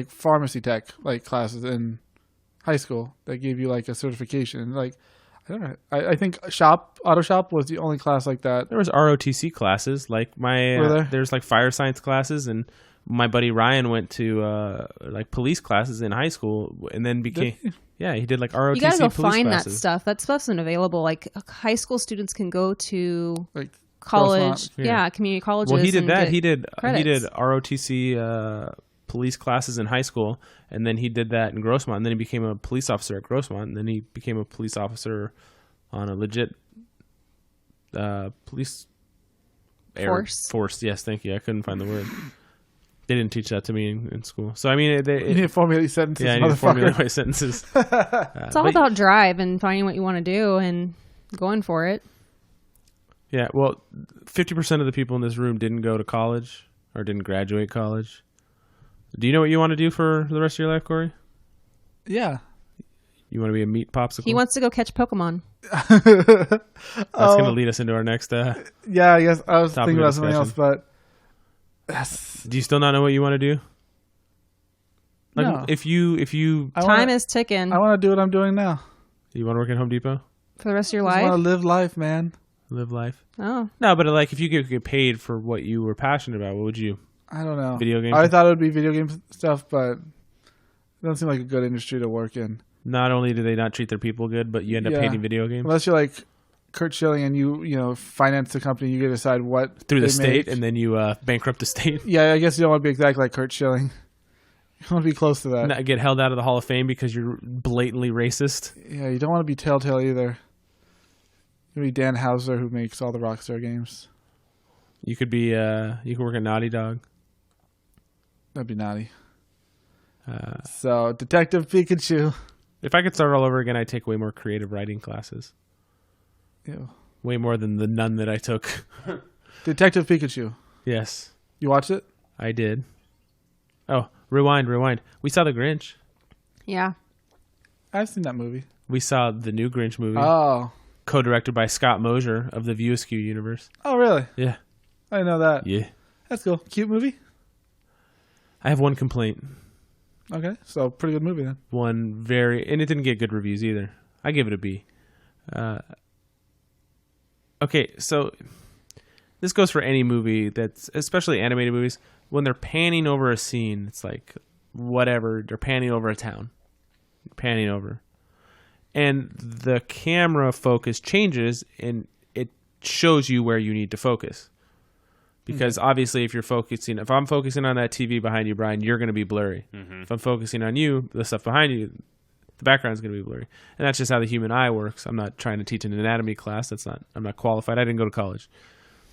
Speaker 2: pharmacy tech like classes in high school that gave you like a certification. Like I don't know. I think auto shop was the only class like that.
Speaker 1: There was ROTC classes, like
Speaker 2: Were there?
Speaker 1: there's like fire science classes, and my buddy Ryan went to like police classes in high school, and then became he did like ROTC
Speaker 3: You gotta go
Speaker 1: police
Speaker 3: find
Speaker 1: classes.
Speaker 3: that stuff. That stuff's not available. Like high school students can go to
Speaker 2: Like
Speaker 3: college,
Speaker 1: Yeah.
Speaker 3: community colleges.
Speaker 1: Well, he did
Speaker 3: and
Speaker 1: that.
Speaker 3: get
Speaker 1: He did
Speaker 3: credits.
Speaker 1: ROTC police classes in high school, and then he did that in Grossmont. And then he became a police officer at Grossmont, and then he became a police officer on a legit police force. Yes, thank you. I couldn't find the word. They didn't teach that to me in school. So I mean,
Speaker 2: you need to formulate sentences,
Speaker 1: yeah, I need to formulate
Speaker 2: motherfucker.
Speaker 1: my sentences.
Speaker 3: It's all about drive and finding what you want to do and going for it.
Speaker 1: Yeah, well, 50% of the people in this room didn't go to college or didn't graduate college. Do you know what you want to do for the rest of your life, Corey?
Speaker 2: Yeah.
Speaker 1: You want to be a meat popsicle?
Speaker 3: He wants to go catch Pokemon.
Speaker 1: That's going to lead us into our next.
Speaker 2: Yeah, I guess I was
Speaker 1: Topic
Speaker 2: thinking
Speaker 1: of
Speaker 2: about something else,
Speaker 1: discussion.
Speaker 2: but
Speaker 1: Do you still not know what you want to do? Like,
Speaker 2: No.
Speaker 1: if you
Speaker 3: Time is ticking
Speaker 2: I want to do what I'm doing now.
Speaker 1: you want to work at Home Depot,
Speaker 3: for the rest of your
Speaker 2: I just
Speaker 3: life.
Speaker 2: want to live life, man.
Speaker 1: live life.
Speaker 3: Oh,
Speaker 1: No, but like if you could get paid for what you were passionate about, what would you?
Speaker 2: I don't know.
Speaker 1: Video games?
Speaker 2: I thought it would be video game stuff, but it doesn't seem like a good industry to work in.
Speaker 1: Not only do they not treat their people good, but you end up
Speaker 2: Yeah.
Speaker 1: hating video games
Speaker 2: Unless you're like Kurt Schilling and you finance the company, you get to decide what
Speaker 1: through the
Speaker 2: they
Speaker 1: state,
Speaker 2: make.
Speaker 1: and then you bankrupt the state.
Speaker 2: Yeah, I guess you don't want to be exactly like Kurt Schilling. You want to be close to that.
Speaker 1: Not get held out of the Hall of Fame because you're blatantly racist.
Speaker 2: Yeah, you don't want to be Telltale either. You be Dan Houser, who makes all the Rockstar games.
Speaker 1: You could be you could work at Naughty Dog.
Speaker 2: That'd be naughty. So, Detective Pikachu.
Speaker 1: If I could start all over again, I'd take way more creative writing classes.
Speaker 2: Ew.
Speaker 1: Way more than the none that I took.
Speaker 2: Detective Pikachu.
Speaker 1: Yes,
Speaker 2: You watched it?
Speaker 1: I did. Oh, rewind. We saw The Grinch.
Speaker 3: yeah.
Speaker 2: I've seen that movie.
Speaker 1: We saw the new Grinch movie,
Speaker 2: Oh.
Speaker 1: co-directed by Scott Mosier of the View Askew universe.
Speaker 2: Oh, really?
Speaker 1: Yeah.
Speaker 2: I didn't know that.
Speaker 1: Yeah.
Speaker 2: That's cool. Cute movie?
Speaker 1: I have one complaint.
Speaker 2: Okay. So, pretty good movie then.
Speaker 1: And it didn't get good reviews either. I give it a B. Okay, so this goes for any movie that's, especially animated movies, when they're panning over a scene, it's like, whatever, they're panning over a town. Panning over. And the camera focus changes and it shows you where you need to focus. Because obviously if I'm focusing on that TV behind you, Brian, you're going to be blurry. If I'm focusing on you, the stuff behind you, the background's going to be blurry. And that's just how the human eye works. I'm not trying to teach an anatomy class. I'm not qualified. I didn't go to college.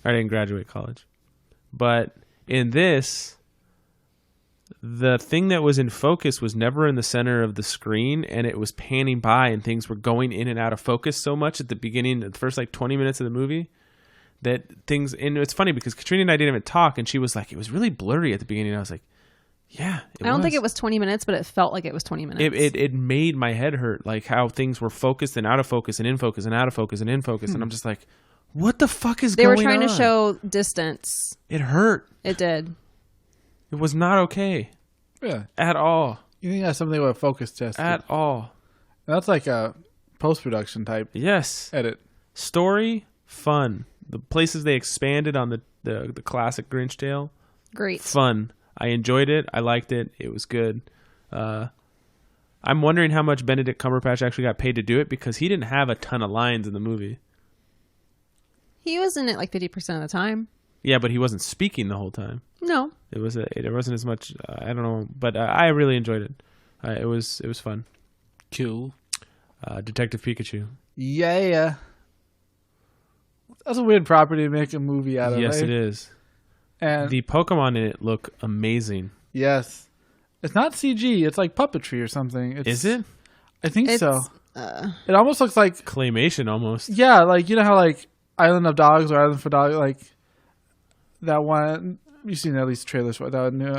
Speaker 1: I didn't graduate college. But in this, the thing that was in focus was never in the center of the screen, and it was panning by, and things were going in and out of focus so much at the beginning, the first like 20 minutes of the movie, that things, and it's funny because Katrina and I didn't even talk, and she was like, it was really blurry at the beginning. I was like, yeah,
Speaker 3: I don't think it was 20 minutes, but it felt like it was 20 minutes.
Speaker 1: It made my head hurt, like how things were focused and out of focus and in focus and out of focus and in focus, and I'm just like, What the fuck is
Speaker 3: They
Speaker 1: going
Speaker 3: were trying
Speaker 1: on?
Speaker 3: to show distance.
Speaker 1: It hurt.
Speaker 3: It did.
Speaker 1: It was not okay
Speaker 2: Yeah.
Speaker 1: at all.
Speaker 2: You think that's something with a focus test?
Speaker 1: At all.
Speaker 2: That's like a post-production type
Speaker 1: Yes.
Speaker 2: edit.
Speaker 1: Story, fun. The places they expanded on the classic Grinch tale,
Speaker 3: Great.
Speaker 1: fun. I enjoyed it. I liked it. It was good. I'm wondering how much Benedict Cumberbatch actually got paid to do it because he didn't have a ton of lines in the movie.
Speaker 3: He was in it like 50% of the time.
Speaker 1: Yeah, but he wasn't speaking the whole time.
Speaker 3: No.
Speaker 1: It wasn't as much. I don't know, but I really enjoyed it. It was fun.
Speaker 2: Cool.
Speaker 1: Detective Pikachu.
Speaker 2: Yeah. That's a weird property to make a movie out of.
Speaker 1: Yes,
Speaker 2: right?
Speaker 1: it is.
Speaker 2: And
Speaker 1: The Pokemon in it look amazing.
Speaker 2: yes, it's not CG. It's like puppetry or something.
Speaker 1: Is it?
Speaker 2: I think
Speaker 3: It's,
Speaker 2: so. It almost looks like
Speaker 1: Claymation almost.
Speaker 2: yeah, like you know how like Island of Dogs or Island for Dogs, like that one. You've seen at least trailers for that new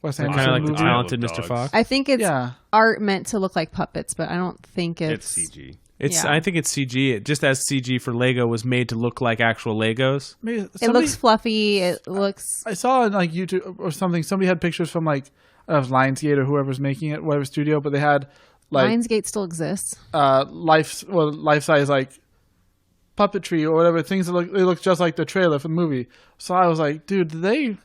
Speaker 2: Wes
Speaker 1: Kind
Speaker 2: Anderson
Speaker 1: of like the
Speaker 2: movie.
Speaker 1: talented
Speaker 4: Isle of
Speaker 1: Mr.
Speaker 4: Dogs.
Speaker 1: Fox.
Speaker 3: I think it's
Speaker 2: Yeah.
Speaker 3: art meant to look like puppets, but I don't think
Speaker 4: It's
Speaker 3: it's
Speaker 4: CG.
Speaker 1: It's.
Speaker 3: Yeah.
Speaker 1: I think it's CG. Just as CG for Lego was made to look like actual Legos.
Speaker 2: Maybe
Speaker 3: It
Speaker 2: somebody-
Speaker 3: looks fluffy. It looks.
Speaker 2: I saw on like YouTube or something. Somebody had pictures from like Lionsgate or whoever's making it, whatever studio, but they had like
Speaker 3: Lionsgate still exists.
Speaker 2: life size like puppetry or whatever things that look just like the trailer for the movie. So I was like, dude, did they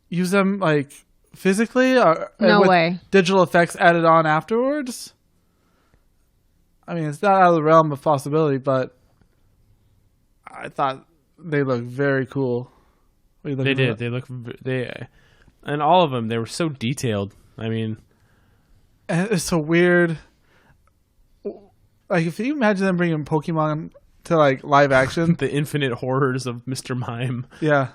Speaker 2: use them like physically or
Speaker 3: No
Speaker 2: with
Speaker 3: way.
Speaker 2: digital effects added on afterwards? I mean, it's not out of the realm of possibility, but I thought they looked very cool. What are you
Speaker 1: They
Speaker 2: looking
Speaker 1: did.
Speaker 2: at?
Speaker 1: They look. And all of them. They were so detailed. I mean,
Speaker 2: And it's so weird. Like, if you imagine them bringing Pokemon to like live action,
Speaker 1: the infinite horrors of Mr. Mime.
Speaker 2: yeah.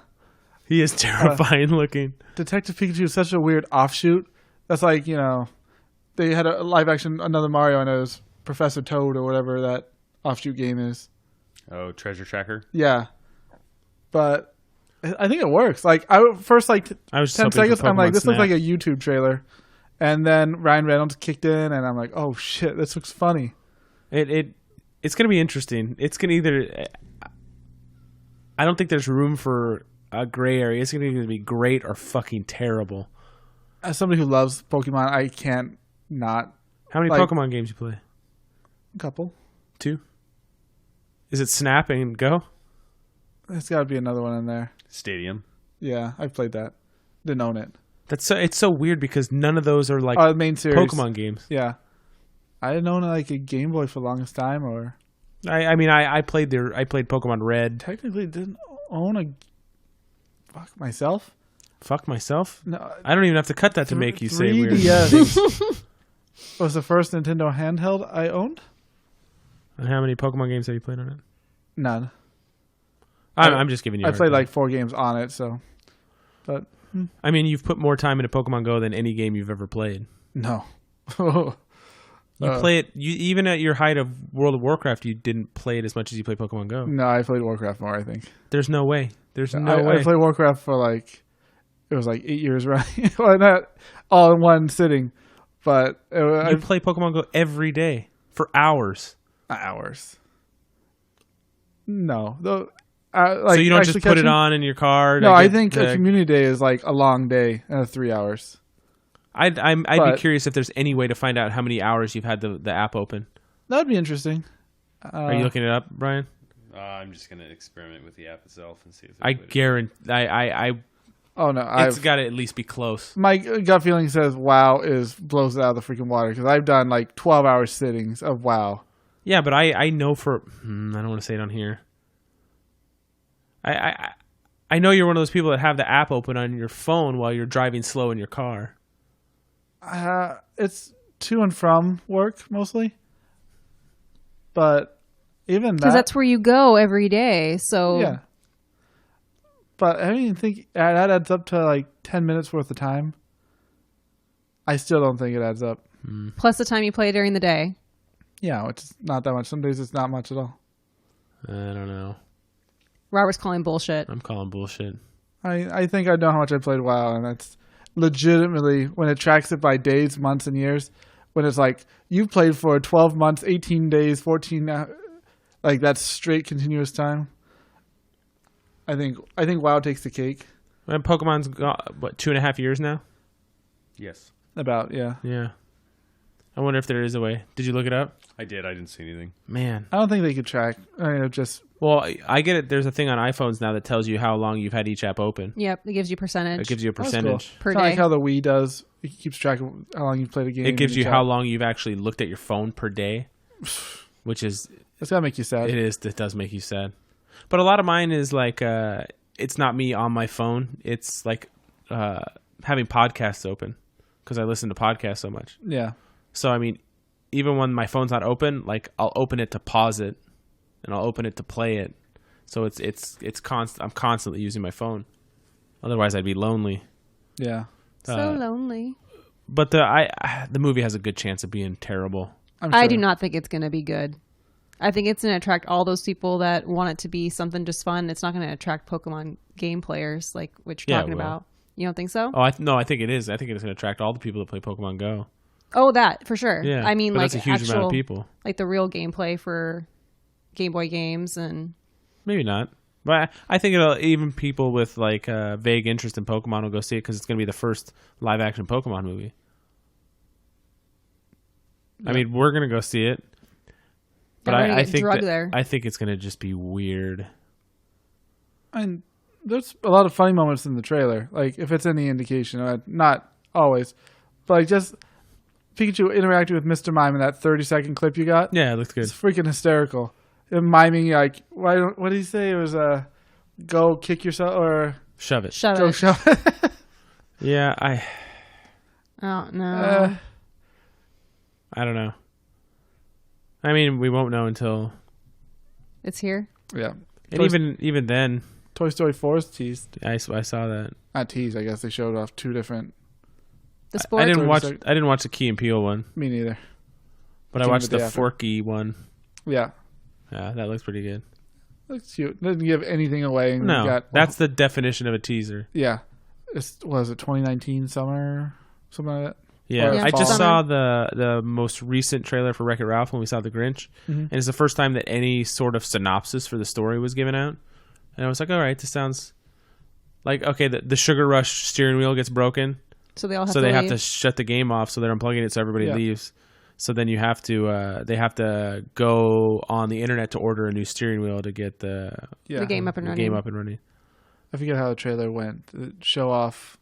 Speaker 1: He is terrifying looking.
Speaker 2: Detective Pikachu is such a weird offshoot. That's like, they had a live action another Mario and it was Professor Toad or whatever that offshoot game is.
Speaker 4: Oh, Treasure Tracker.
Speaker 2: Yeah. But I think it works. Like first
Speaker 1: I was just
Speaker 2: 10
Speaker 1: hoping for
Speaker 2: seconds I'm like
Speaker 1: Pokemon
Speaker 2: this looks
Speaker 1: Snap.
Speaker 2: like a YouTube trailer. And then Ryan Reynolds kicked in and I'm like, "Oh shit, this looks funny."
Speaker 1: It's going to be interesting. It's going to either. I don't think there's room for a gray area. It's going to either be great or fucking terrible.
Speaker 2: As somebody who loves Pokemon, I can't not.
Speaker 1: How many
Speaker 2: Like-
Speaker 1: Pokemon games you play?
Speaker 2: A couple.
Speaker 1: 2? Is it Snap and Go?
Speaker 2: There's got to be another one in there.
Speaker 4: Stadium.
Speaker 2: Yeah, I played that. Didn't own it.
Speaker 1: It's so weird because none of those are like
Speaker 2: The main series.
Speaker 1: Pokemon games.
Speaker 2: Yeah. I didn't own like a Game Boy for the longest time, or
Speaker 1: I mean I played Pokemon Red.
Speaker 2: technically didn't own a. Fuck myself.
Speaker 1: Fuck myself.
Speaker 2: No,
Speaker 1: I don't even have to cut that to make you say weird
Speaker 2: 3DS
Speaker 1: things.
Speaker 2: was the first Nintendo handheld I owned.
Speaker 1: And how many Pokemon games have you played on it?
Speaker 2: None.
Speaker 1: I'm just giving you.
Speaker 2: I
Speaker 1: a hard
Speaker 2: played
Speaker 1: time.
Speaker 2: like 4 games on it, so. But
Speaker 1: I mean, you've put more time into Pokemon Go than any game you've ever played.
Speaker 2: no.
Speaker 1: You play it. You even at your height of World of Warcraft, you didn't play it as much as you play Pokemon Go.
Speaker 2: No, I played Warcraft more. I think.
Speaker 1: There's no way. There's no
Speaker 2: I
Speaker 1: way.
Speaker 2: played Warcraft for like. It was like 8 years running. Well, not all in one sitting, but
Speaker 1: You play Pokemon Go every day for hours.
Speaker 2: hours. No, like,
Speaker 1: So you don't
Speaker 2: actually
Speaker 1: just put it
Speaker 2: catching-
Speaker 1: on in your car.
Speaker 2: No,
Speaker 1: to
Speaker 2: I
Speaker 1: get
Speaker 2: think
Speaker 1: the-
Speaker 2: a community day is like a long day, 3 hours.
Speaker 1: I'd be
Speaker 2: but-
Speaker 1: curious if there's any way to find out how many hours you've had the app open.
Speaker 2: That'd be interesting.
Speaker 1: Are you looking it up, Brian?
Speaker 4: I'm just gonna experiment with the app itself and see if
Speaker 1: I guarantee.
Speaker 2: Oh no,
Speaker 1: It's got to at least be close.
Speaker 2: my gut feeling says WoW blows it out of the freaking water because I've done like 12-hour sittings of WoW.
Speaker 1: Yeah, but I know for. I don't want to say it on here. I know you're one of those people that have the app open on your phone while you're driving slow in your car.
Speaker 2: It's to and from work mostly, but even
Speaker 3: Because
Speaker 2: that,
Speaker 3: that's where you go every day. So
Speaker 2: yeah. But I don't even think that adds up to like 10 minutes worth of time. I still don't think it adds up.
Speaker 3: plus the time you play during the day.
Speaker 2: Yeah, which is not that much. Some days it's not much at all.
Speaker 1: I don't know.
Speaker 3: Robert's calling bullshit.
Speaker 1: I'm calling bullshit.
Speaker 2: I think I know how much I played WoW, and that's legitimately when it tracks it by days, months, and years. When it's like you've played for 12 months, 18 days, 14, like that's straight continuous time. I think WoW takes the cake.
Speaker 1: And Pokemon's got, what, 2.5 years now?
Speaker 4: Yes,
Speaker 2: About, yeah.
Speaker 1: Yeah. I wonder if there is a way. Did you look it up?
Speaker 4: I did. I didn't see anything.
Speaker 1: Man.
Speaker 2: I don't think they could track. I mean, just
Speaker 1: Well, I get it. There's a thing on iPhones now that tells you how long you've had each app open.
Speaker 3: Yep, it gives you percentage
Speaker 1: It gives you a
Speaker 2: That's cool.
Speaker 1: percentage.
Speaker 3: per
Speaker 2: kind of
Speaker 3: day.
Speaker 2: like how the Wii does. It keeps track of how long you've played a game.
Speaker 1: It gives
Speaker 2: in
Speaker 1: you
Speaker 2: each
Speaker 1: how
Speaker 2: app.
Speaker 1: long you've actually looked at your phone per day, which is
Speaker 2: It's gotta make you sad.
Speaker 1: it does make you sad. But a lot of mine is like it's not me on my phone. It's like having podcasts open because I listen to podcasts so much.
Speaker 2: Yeah.
Speaker 1: So I mean, even when my phone's not open, like I'll open it to pause it, and I'll open it to play it. So it's constant. I'm constantly using my phone. Otherwise, I'd be lonely.
Speaker 2: Yeah.
Speaker 3: So lonely.
Speaker 1: But the movie has a good chance of being terrible.
Speaker 2: I'm
Speaker 3: I
Speaker 2: sure.
Speaker 3: do not think it's going to be good. I think it's going to attract all those people that want it to be something just fun. It's not going to attract Pokemon game players like what you're
Speaker 1: Yeah, it
Speaker 3: talking
Speaker 1: will.
Speaker 3: about. You don't think so?
Speaker 1: Oh, no, I think it is. I think it's going to attract all the people that play Pokemon Go.
Speaker 3: Oh, that for sure.
Speaker 1: Yeah,
Speaker 3: I mean,
Speaker 1: but
Speaker 3: like
Speaker 1: that's a huge
Speaker 3: actual,
Speaker 1: amount of people.
Speaker 3: like the real gameplay for Game Boy games and
Speaker 1: Maybe not. But I think even people with like vague interest in Pokemon will go see it because it's going to be the first live action Pokemon movie. I mean, we're going to go see it. But
Speaker 3: we're gonna
Speaker 1: I
Speaker 3: get
Speaker 1: think
Speaker 3: drugged there.
Speaker 1: I think it's going to just be weird.
Speaker 2: And there's a lot of funny moments in the trailer. Like, if it's any indication, not always, but like just Pikachu interacting with Mr. Mime in that 30-second clip you got.
Speaker 1: Yeah, it looks good.
Speaker 2: It's freaking hysterical. Him miming like, what did he say? It was go kick yourself or
Speaker 1: Shove it.
Speaker 3: shut
Speaker 2: go
Speaker 3: up.
Speaker 2: shove it.
Speaker 1: Yeah,
Speaker 3: Oh no.
Speaker 1: I don't know. I mean, we won't know until,
Speaker 3: It's here.
Speaker 2: Yeah.
Speaker 1: and even then,
Speaker 2: Toy Story 4 is teased.
Speaker 1: I saw that.
Speaker 2: Not teased, I guess they showed off two different.
Speaker 3: The
Speaker 1: I
Speaker 3: sport.
Speaker 1: didn't watch.
Speaker 2: 30
Speaker 1: I didn't watch the Key and Peele one,
Speaker 2: Me neither.
Speaker 1: but I
Speaker 2: Came
Speaker 1: watched
Speaker 2: the
Speaker 1: the
Speaker 2: day after.
Speaker 1: Forky one.
Speaker 2: Yeah.
Speaker 1: Yeah, that looks pretty good.
Speaker 2: Looks cute. Doesn't give anything away. And
Speaker 1: No,
Speaker 2: we got,
Speaker 1: that's the definition of a teaser.
Speaker 2: yeah. Was it 2019 summer? Something like that.
Speaker 1: Yeah,
Speaker 2: Or
Speaker 1: I just
Speaker 2: fall.
Speaker 1: saw the most recent trailer for Wreck-It Ralph when we saw The Grinch, and it's the first time that any sort of synopsis for the story was given out. And I was like, all right, this sounds like okay. The Sugar Rush steering wheel gets broken,
Speaker 3: So they all have
Speaker 1: so
Speaker 3: to
Speaker 1: they have
Speaker 3: leave.
Speaker 1: to shut the game off, so they're unplugging it so everybody
Speaker 2: Yeah.
Speaker 1: leaves. So then you have to they have to go on the internet to order a new steering wheel to get the
Speaker 2: Yeah.
Speaker 3: the game up and running.
Speaker 1: game up and running.
Speaker 2: I forget how the trailer went. Did it show off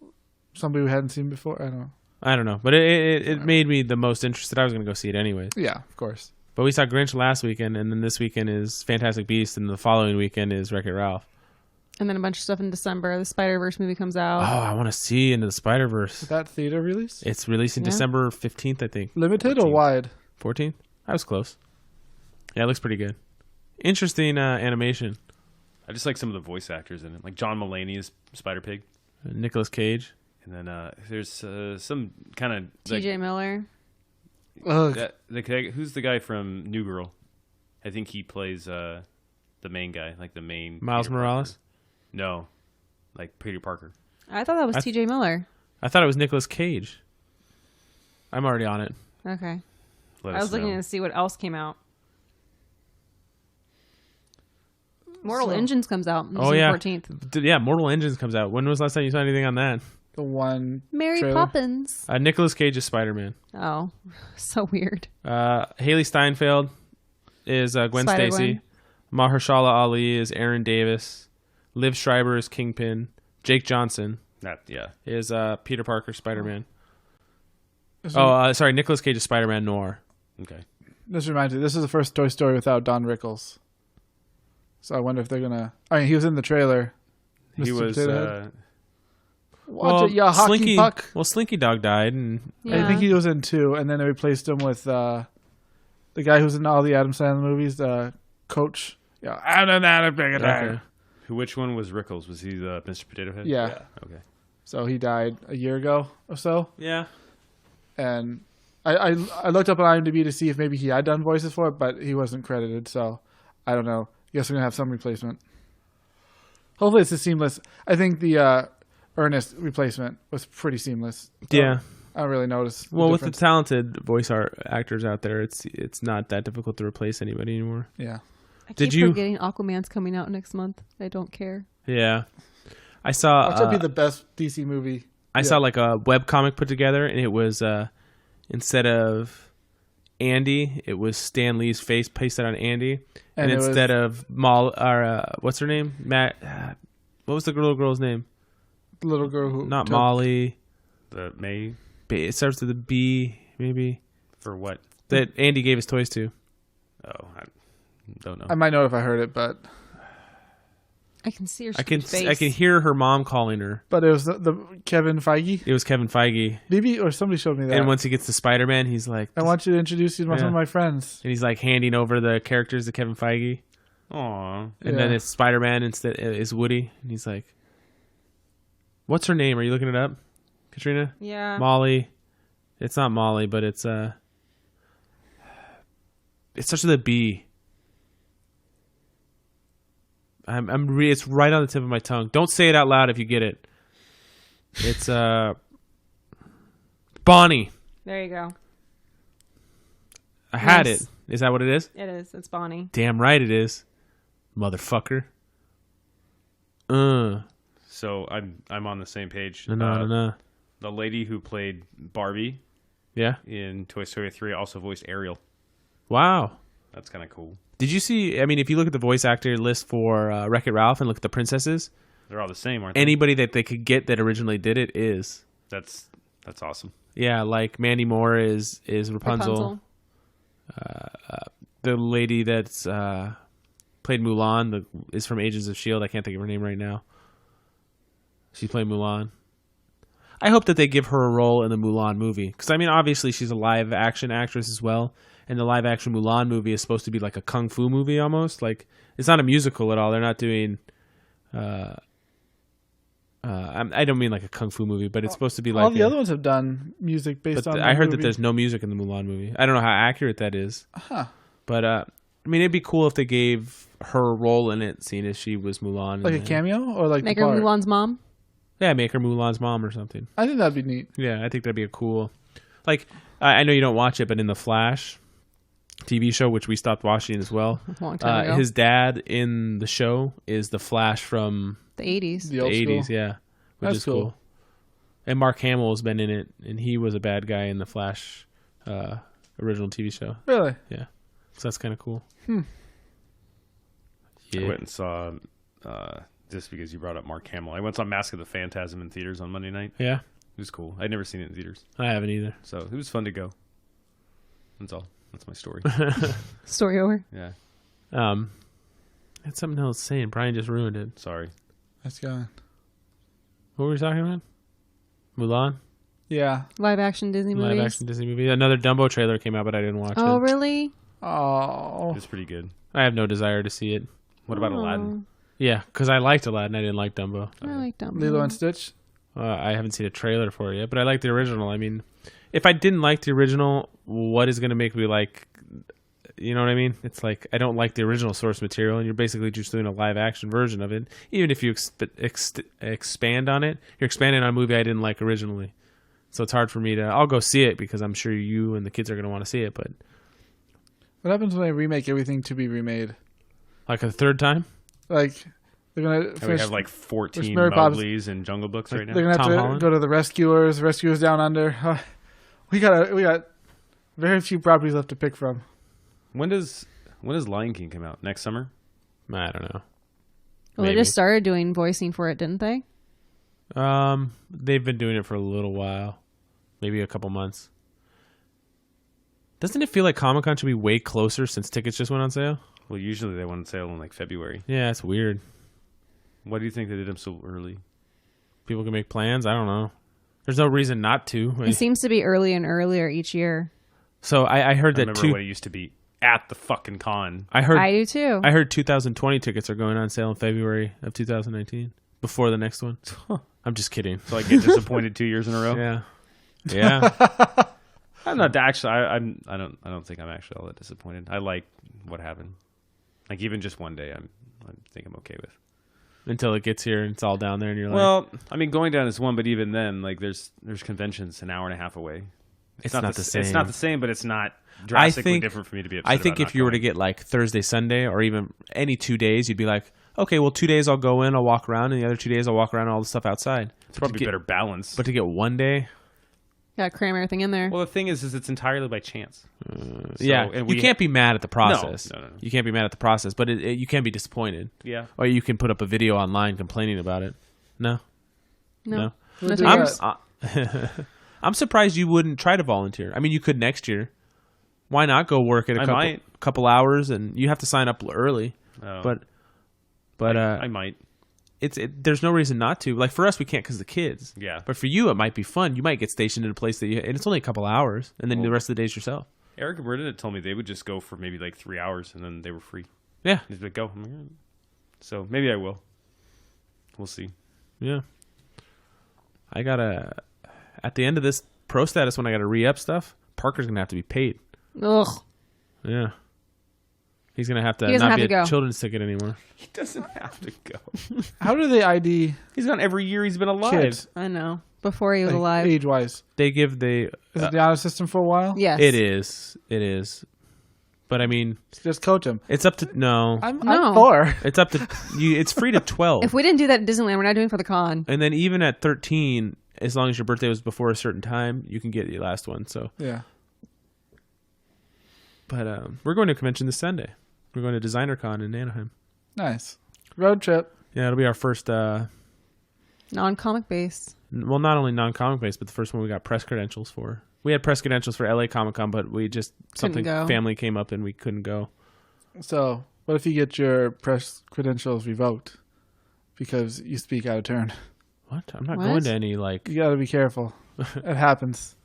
Speaker 2: somebody we hadn't seen before? I don't know.
Speaker 1: I don't know, but it made me the most interested. I was going to go see it anyways.
Speaker 2: Yeah, of course.
Speaker 1: But we saw Grinch last weekend, and then this weekend is Fantastic Beasts, and the following weekend is Wreck-It Ralph.
Speaker 3: And then a bunch of stuff in December. The Spider-Verse movie comes out.
Speaker 1: Oh, I want to see Into the Spider-Verse.
Speaker 2: Is that theater release?
Speaker 1: It's releasing
Speaker 3: Yeah.
Speaker 1: December 15th, I think.
Speaker 2: Limited or
Speaker 1: 14th.
Speaker 2: wide?
Speaker 1: 14th? I was close. Yeah, it looks pretty good. Interesting animation.
Speaker 4: I just like some of the voice actors in it, like John Mulaney is Spider Pig,
Speaker 1: Nicolas Cage.
Speaker 4: and then there's some kind of
Speaker 3: TJ Miller.
Speaker 2: Ugh.
Speaker 4: who's the guy from New Girl? I think he plays the main guy, like the main
Speaker 1: Miles
Speaker 4: Peter
Speaker 1: Morales?
Speaker 4: Parker. No, like Peter Parker.
Speaker 3: I thought that was TJ Miller.
Speaker 1: I thought it was Nicolas Cage. I'm already on it.
Speaker 3: Okay.
Speaker 4: Let
Speaker 3: I
Speaker 4: us
Speaker 3: was looking
Speaker 4: know.
Speaker 3: to see what else came out. Mortal
Speaker 2: So-
Speaker 3: Engines comes out
Speaker 1: Oh,
Speaker 3: December
Speaker 1: yeah.
Speaker 3: 14th.
Speaker 1: Yeah, Mortal Engines comes out. When was the last time you saw anything on that?
Speaker 2: The one
Speaker 3: Mary
Speaker 2: trailer.
Speaker 3: Poppins.
Speaker 1: Nicolas Cage is Spider-Man.
Speaker 3: Oh, so weird.
Speaker 1: Haley Steinfeld is Gwen
Speaker 3: Spider-Gwen.
Speaker 1: Stacy. Mahershala Ali is Aaron Davis. Liv Schreiber is Kingpin. Jake Johnson
Speaker 4: Yeah.
Speaker 1: is Peter Parker, Spider-Man.
Speaker 2: This,
Speaker 1: Sorry, Nicolas Cage is Spider-Man Noir.
Speaker 4: Okay.
Speaker 2: this reminds me. This is the first Toy Story without Don Rickles. So I wonder if they're gonna. I mean, he was in the trailer.
Speaker 4: He
Speaker 2: Mr.
Speaker 4: was.
Speaker 2: Potato Head. Watch it, ya hockey
Speaker 1: Slinky,
Speaker 2: puck.
Speaker 1: well, Slinky Dog died, and
Speaker 3: Yeah.
Speaker 2: I think he was in 2, and then they replaced him with the guy who's in all the Adam Sandler movies, the coach. Yeah,
Speaker 1: okay.
Speaker 4: Which one was Rickles? Was he the Mr. Potato Head?
Speaker 2: Yeah.
Speaker 4: Okay.
Speaker 2: So he died a year ago or so,
Speaker 1: Yeah.
Speaker 2: and I looked up on IMDb to see if maybe he had done voices for it, but he wasn't credited. So I don't know. Guess we're gonna have some replacement. Hopefully it's a seamless. I think the Ernest replacement was pretty seamless. So
Speaker 1: Yeah.
Speaker 2: I don't really notice.
Speaker 1: Well, with the
Speaker 2: difference.
Speaker 1: talented voice actors out there, it's not that difficult to replace anybody anymore.
Speaker 2: Yeah.
Speaker 3: I
Speaker 1: Did
Speaker 3: keep
Speaker 1: you-
Speaker 3: forgetting Aquaman's coming out next month. I don't care.
Speaker 1: Yeah. I saw.
Speaker 2: Watch that be the best DC movie.
Speaker 1: I saw like a web comic put together, and it was instead of Andy, it was Stan Lee's face pasted on Andy, and instead of what's her name? Matt. What was the little girl's name?
Speaker 2: The little girl who
Speaker 1: not Molly.
Speaker 4: The May.
Speaker 1: It starts with a B, maybe.
Speaker 4: For what?
Speaker 1: That Andy gave his toys to.
Speaker 4: Oh, I don't know.
Speaker 2: I might know if I heard it, but
Speaker 3: I can see her.
Speaker 1: I can
Speaker 3: face.
Speaker 1: hear her mom calling her.
Speaker 2: But it was the Kevin Feige.
Speaker 1: It was Kevin Feige.
Speaker 2: Maybe or somebody showed me that.
Speaker 1: And once he gets to Spider-Man, he's like,
Speaker 2: I want you to introduce you to some of my friends.
Speaker 1: And he's like handing over the characters to Kevin Feige.
Speaker 4: Aww.
Speaker 1: And then it's Spider-Man instead is Woody, and he's like, "What's her name? Are you looking it up, Katrina?"
Speaker 3: Yeah.
Speaker 1: Molly. It's not Molly, but it starts with a B. It's right on the tip of my tongue. Don't say it out loud if you get it. It's Bonnie.
Speaker 3: There you go.
Speaker 1: I had
Speaker 3: Nice.
Speaker 1: it. Is that what it is?
Speaker 3: It is. It's Bonnie.
Speaker 1: Damn right it is. Motherfucker.
Speaker 4: So I'm on the same page.
Speaker 1: No.
Speaker 4: The lady who played Barbie
Speaker 1: Yeah.
Speaker 4: in Toy Story 3 also voiced Ariel.
Speaker 1: Wow.
Speaker 4: That's kind of cool.
Speaker 1: Did you see? I mean, if you look at the voice actor list for Wreck-It Ralph and look at the princesses,
Speaker 4: They're all the same, aren't they?
Speaker 1: anybody that they could get that originally did it is.
Speaker 4: That's awesome.
Speaker 1: Yeah, like Mandy Moore is Rapunzel. The lady that's played Mulan is from Agents of S.H.I.E.L.D. I can't think of her name right now. She played Mulan. I hope that they give her a role in the Mulan movie. Because, I mean, obviously she's a live-action actress as well. And the live-action Mulan movie is supposed to be like a kung fu movie almost. Like, it's not a musical at all. They're not doing... I don't mean like a kung fu movie, but it's supposed to be like...
Speaker 2: All the other ones have done music based on
Speaker 1: I heard
Speaker 2: movie.
Speaker 1: that there's no music in the Mulan movie. I don't know how accurate that is.
Speaker 2: Huh.
Speaker 1: But, I mean, it'd be cool if they gave her a role in it, seeing as she was Mulan.
Speaker 2: Like a cameo? Or like
Speaker 3: Make
Speaker 2: the
Speaker 3: her
Speaker 2: part?
Speaker 3: Mulan's mom.
Speaker 1: Yeah, make her Mulan's mom or something.
Speaker 2: I think that'd be neat.
Speaker 1: Yeah, I think that'd be a cool... Like, I know you don't watch it, but in The Flash TV show, which we stopped watching as well,
Speaker 3: A long time ago.
Speaker 1: his dad in the show is the Flash from
Speaker 3: The 80s.
Speaker 2: The
Speaker 1: the
Speaker 2: old
Speaker 1: 80s,
Speaker 2: school.
Speaker 1: yeah. Which
Speaker 2: That's
Speaker 1: is cool. And Mark Hamill has been in it, and he was a bad guy in the Flash original TV show.
Speaker 2: Really?
Speaker 1: Yeah. So that's kind of cool.
Speaker 4: I
Speaker 1: Yeah.
Speaker 4: went and saw, just because you brought up Mark Hamill, I went and saw Mask of the Phantasm in theaters on Monday night.
Speaker 1: Yeah?
Speaker 4: It was cool. I'd never seen it in theaters.
Speaker 1: I haven't either.
Speaker 4: So it was fun to go. That's all. That's my story.
Speaker 3: Story over.
Speaker 4: Yeah.
Speaker 1: That's something else saying. Brian just ruined it.
Speaker 4: Sorry.
Speaker 2: That's gone.
Speaker 1: What were we talking about? Mulan?
Speaker 2: Yeah.
Speaker 3: Live action Disney movies.
Speaker 1: Live action Disney movie. Another Dumbo trailer came out, but I didn't watch
Speaker 3: Oh,
Speaker 1: it.
Speaker 3: really?
Speaker 2: Oh.
Speaker 4: It's pretty good.
Speaker 1: I have no desire to see it.
Speaker 4: What about
Speaker 3: Oh,
Speaker 4: Aladdin?
Speaker 1: Yeah, because I liked Aladdin. I didn't like Dumbo.
Speaker 3: I like Dumbo.
Speaker 2: Lilo and Stitch?
Speaker 1: I haven't seen a trailer for it yet, but I like the original. I mean, if I didn't like the original, what is going to make me like... You know what I mean? It's like, I don't like the original source material, and you're basically just doing a live-action version of it. Even if you expand on it, you're expanding on a movie I didn't like originally. So it's hard for me to... I'll go see it, because I'm sure you and the kids are going to want to see it, but...
Speaker 2: What happens when they remake everything to be remade?
Speaker 1: Like a third time?
Speaker 2: Like, they're going to
Speaker 4: We
Speaker 2: finish...
Speaker 4: have like 14
Speaker 2: Mary Poppins.
Speaker 4: Mowglis and Jungle Books right now.
Speaker 2: They're going to have
Speaker 1: Tom
Speaker 2: to
Speaker 1: Holland?
Speaker 2: go to the Rescuers Down Under. We got very few properties left to pick from.
Speaker 4: When does Lion King come out? Next summer?
Speaker 1: I don't know.
Speaker 3: Well, they
Speaker 1: Maybe.
Speaker 3: just started doing voicing for it, didn't they?
Speaker 1: They've been doing it for a little while. Maybe a couple months. Doesn't it feel like Comic-Con should be way closer since tickets just went on sale?
Speaker 4: Well, usually they want to sale in like February.
Speaker 1: Yeah, it's weird.
Speaker 4: Why do you think they did them so early?
Speaker 1: People can make plans. I don't know. There's no reason not to.
Speaker 3: It seems to be earlier and earlier each year.
Speaker 1: So I heard
Speaker 4: I
Speaker 1: that
Speaker 4: remember what it used to be at the fucking con.
Speaker 1: I heard
Speaker 3: I do too.
Speaker 1: I heard 2020 tickets are going on sale in February of 2019 before the next one. I'm just kidding.
Speaker 4: So I get disappointed 2 years in a row.
Speaker 1: Yeah, yeah.
Speaker 4: I'm not actually. I don't think I'm actually all that disappointed. I like what happened. Like even just one day, I think I'm okay with.
Speaker 1: Until it gets here and it's all down there, and you're like,
Speaker 4: Well, I mean, going down is one, but even then, like there's conventions an hour and a half away.
Speaker 1: it's not the same.
Speaker 4: It's not the same, but it's not drastically different for me to be upset
Speaker 1: I think
Speaker 4: about
Speaker 1: if you were to
Speaker 4: not
Speaker 1: get like Thursday, Sunday, or even any 2 days, you'd be like, okay, well, 2 days I'll go in, I'll walk around, and the other 2 days I'll walk around all the stuff outside.
Speaker 4: It's probably better balance.
Speaker 1: But to get 1 day,
Speaker 3: Got to cram everything in there.
Speaker 4: well, the thing is it's entirely by chance.
Speaker 1: and you can't be mad at the process.
Speaker 4: No.
Speaker 1: You can't be mad at the process, but you can be disappointed.
Speaker 4: Yeah.
Speaker 1: Or you can put up a video online complaining about it. No.
Speaker 3: No.
Speaker 2: We'll do
Speaker 1: I'm,
Speaker 2: that.
Speaker 1: I'm surprised you wouldn't try to volunteer. I mean, you could next year. Why not go work at a couple hours, and you have to sign up early.
Speaker 4: Oh.
Speaker 1: But
Speaker 4: I might.
Speaker 1: There's no reason not to. Like for us, we can't because of the kids.
Speaker 4: Yeah.
Speaker 1: But for you, it might be fun. You might get stationed in a place and it's only a couple hours, and then the rest of the day's yourself.
Speaker 4: Eric and Brendan told me they would just go for maybe like 3 hours, and then they were free.
Speaker 1: Yeah.
Speaker 4: They'd like, go. I'm like, "Eh." So maybe I will. We'll see.
Speaker 1: Yeah. I gotta at the end of this pro status when I gotta re-up stuff, Parker's gonna have to be paid.
Speaker 3: Ugh.
Speaker 1: Yeah. He's gonna have to
Speaker 3: He doesn't
Speaker 1: not
Speaker 3: have
Speaker 1: be
Speaker 3: to
Speaker 1: a
Speaker 3: go.
Speaker 1: children's ticket anymore.
Speaker 4: He doesn't have to go.
Speaker 2: How do they ID
Speaker 4: He's gone every year he's been alive.
Speaker 2: kids?
Speaker 3: I know. Before he was alive.
Speaker 2: Age wise.
Speaker 1: They give the
Speaker 2: Is it the honor system for a while?
Speaker 3: Yes.
Speaker 1: it is. But I mean,
Speaker 2: Just coach them.
Speaker 1: it's up to no.
Speaker 2: I'm
Speaker 3: No.
Speaker 2: for.
Speaker 1: It's up to you. It's free to 12.
Speaker 3: If we didn't do that at Disneyland, we're not doing it for the con.
Speaker 1: And then even at 13, as long as your birthday was before a certain time, you can get your last one. So,
Speaker 2: Yeah.
Speaker 1: but we're going to a convention this Sunday. We're going to Designer Con in Anaheim.
Speaker 2: Nice. Road trip.
Speaker 1: Yeah, it'll be our first.
Speaker 3: Non-comic based.
Speaker 1: Well, not only non-comic based, but the first one we got press credentials for. We had press credentials for LA Comic Con, but we just something
Speaker 3: go.
Speaker 1: family came up and we couldn't go.
Speaker 2: So, what if you get your press credentials revoked because you speak out of turn?
Speaker 1: What? I'm not
Speaker 3: What?
Speaker 1: going to any like.
Speaker 2: You got to be careful. It happens.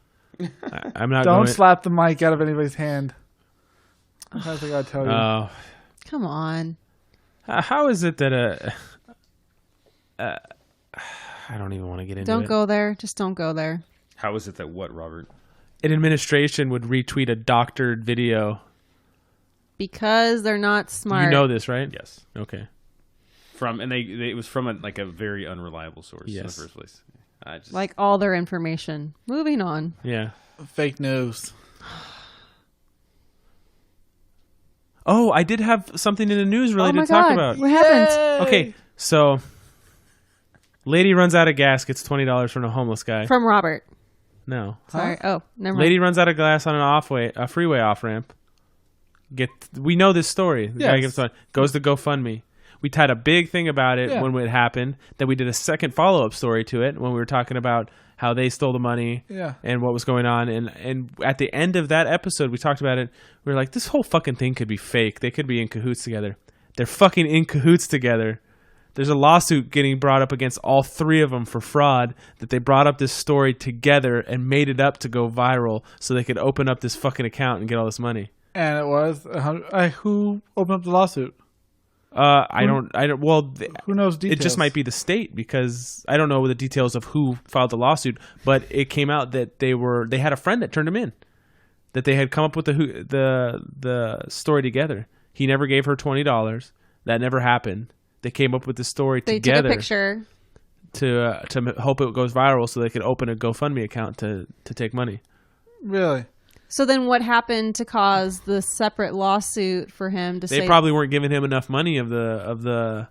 Speaker 1: I'm not
Speaker 2: Don't
Speaker 1: going.
Speaker 2: slap the mic out of anybody's hand. Sometimes I got to tell you.
Speaker 1: Oh,
Speaker 3: Come on.
Speaker 1: how is it that I don't even want to get into
Speaker 3: Don't
Speaker 1: it.
Speaker 3: go there. Just don't go there.
Speaker 4: How is it that what, Robert?
Speaker 1: An administration would retweet a doctored video.
Speaker 3: Because they're not smart.
Speaker 1: You know this, right?
Speaker 4: Yes.
Speaker 1: Okay.
Speaker 4: It was from a very unreliable source in the
Speaker 1: Yes.
Speaker 4: first place. I just
Speaker 3: Like all their information. Moving on.
Speaker 1: Yeah.
Speaker 2: Fake news.
Speaker 1: Oh, I did have something in the news related
Speaker 3: Oh my
Speaker 1: to talk
Speaker 3: God.
Speaker 1: about.
Speaker 3: What happened?
Speaker 1: Okay, so lady runs out of gas, gets $20 from a homeless guy.
Speaker 3: From Robert.
Speaker 1: No.
Speaker 3: Sorry. Oh, never mind.
Speaker 1: Lady runs out of gas on a freeway off ramp. We know this story. The guy
Speaker 2: Yes.
Speaker 1: goes to GoFundMe. We tied a big thing about it
Speaker 2: Yeah.
Speaker 1: when it happened. Then we did a second follow-up story to it when we were talking about how they stole the money
Speaker 2: Yeah.
Speaker 1: and what was going on. And at the end of that episode, we talked about it. We were like, this whole fucking thing could be fake. They could be in cahoots together. They're fucking in cahoots together. There's a lawsuit getting brought up against all three of them for fraud, that they brought up this story together and made it up to go viral so they could open up this fucking account and get all this money.
Speaker 2: And it was who opened up the lawsuit?
Speaker 1: I don't. Well,
Speaker 2: Who knows details?
Speaker 1: it just might be the state, because I don't know the details of who filed the lawsuit, but it came out that they had a friend that turned them in, that they had come up with the story together. He never gave her $20. That never happened. They came up with the story
Speaker 3: They
Speaker 1: together
Speaker 3: took a picture.
Speaker 1: to hope it goes viral so they could open a GoFundMe account to take money.
Speaker 2: Really.
Speaker 3: So then what happened to cause the separate lawsuit for him to
Speaker 1: They
Speaker 3: say
Speaker 1: probably weren't giving him enough money of the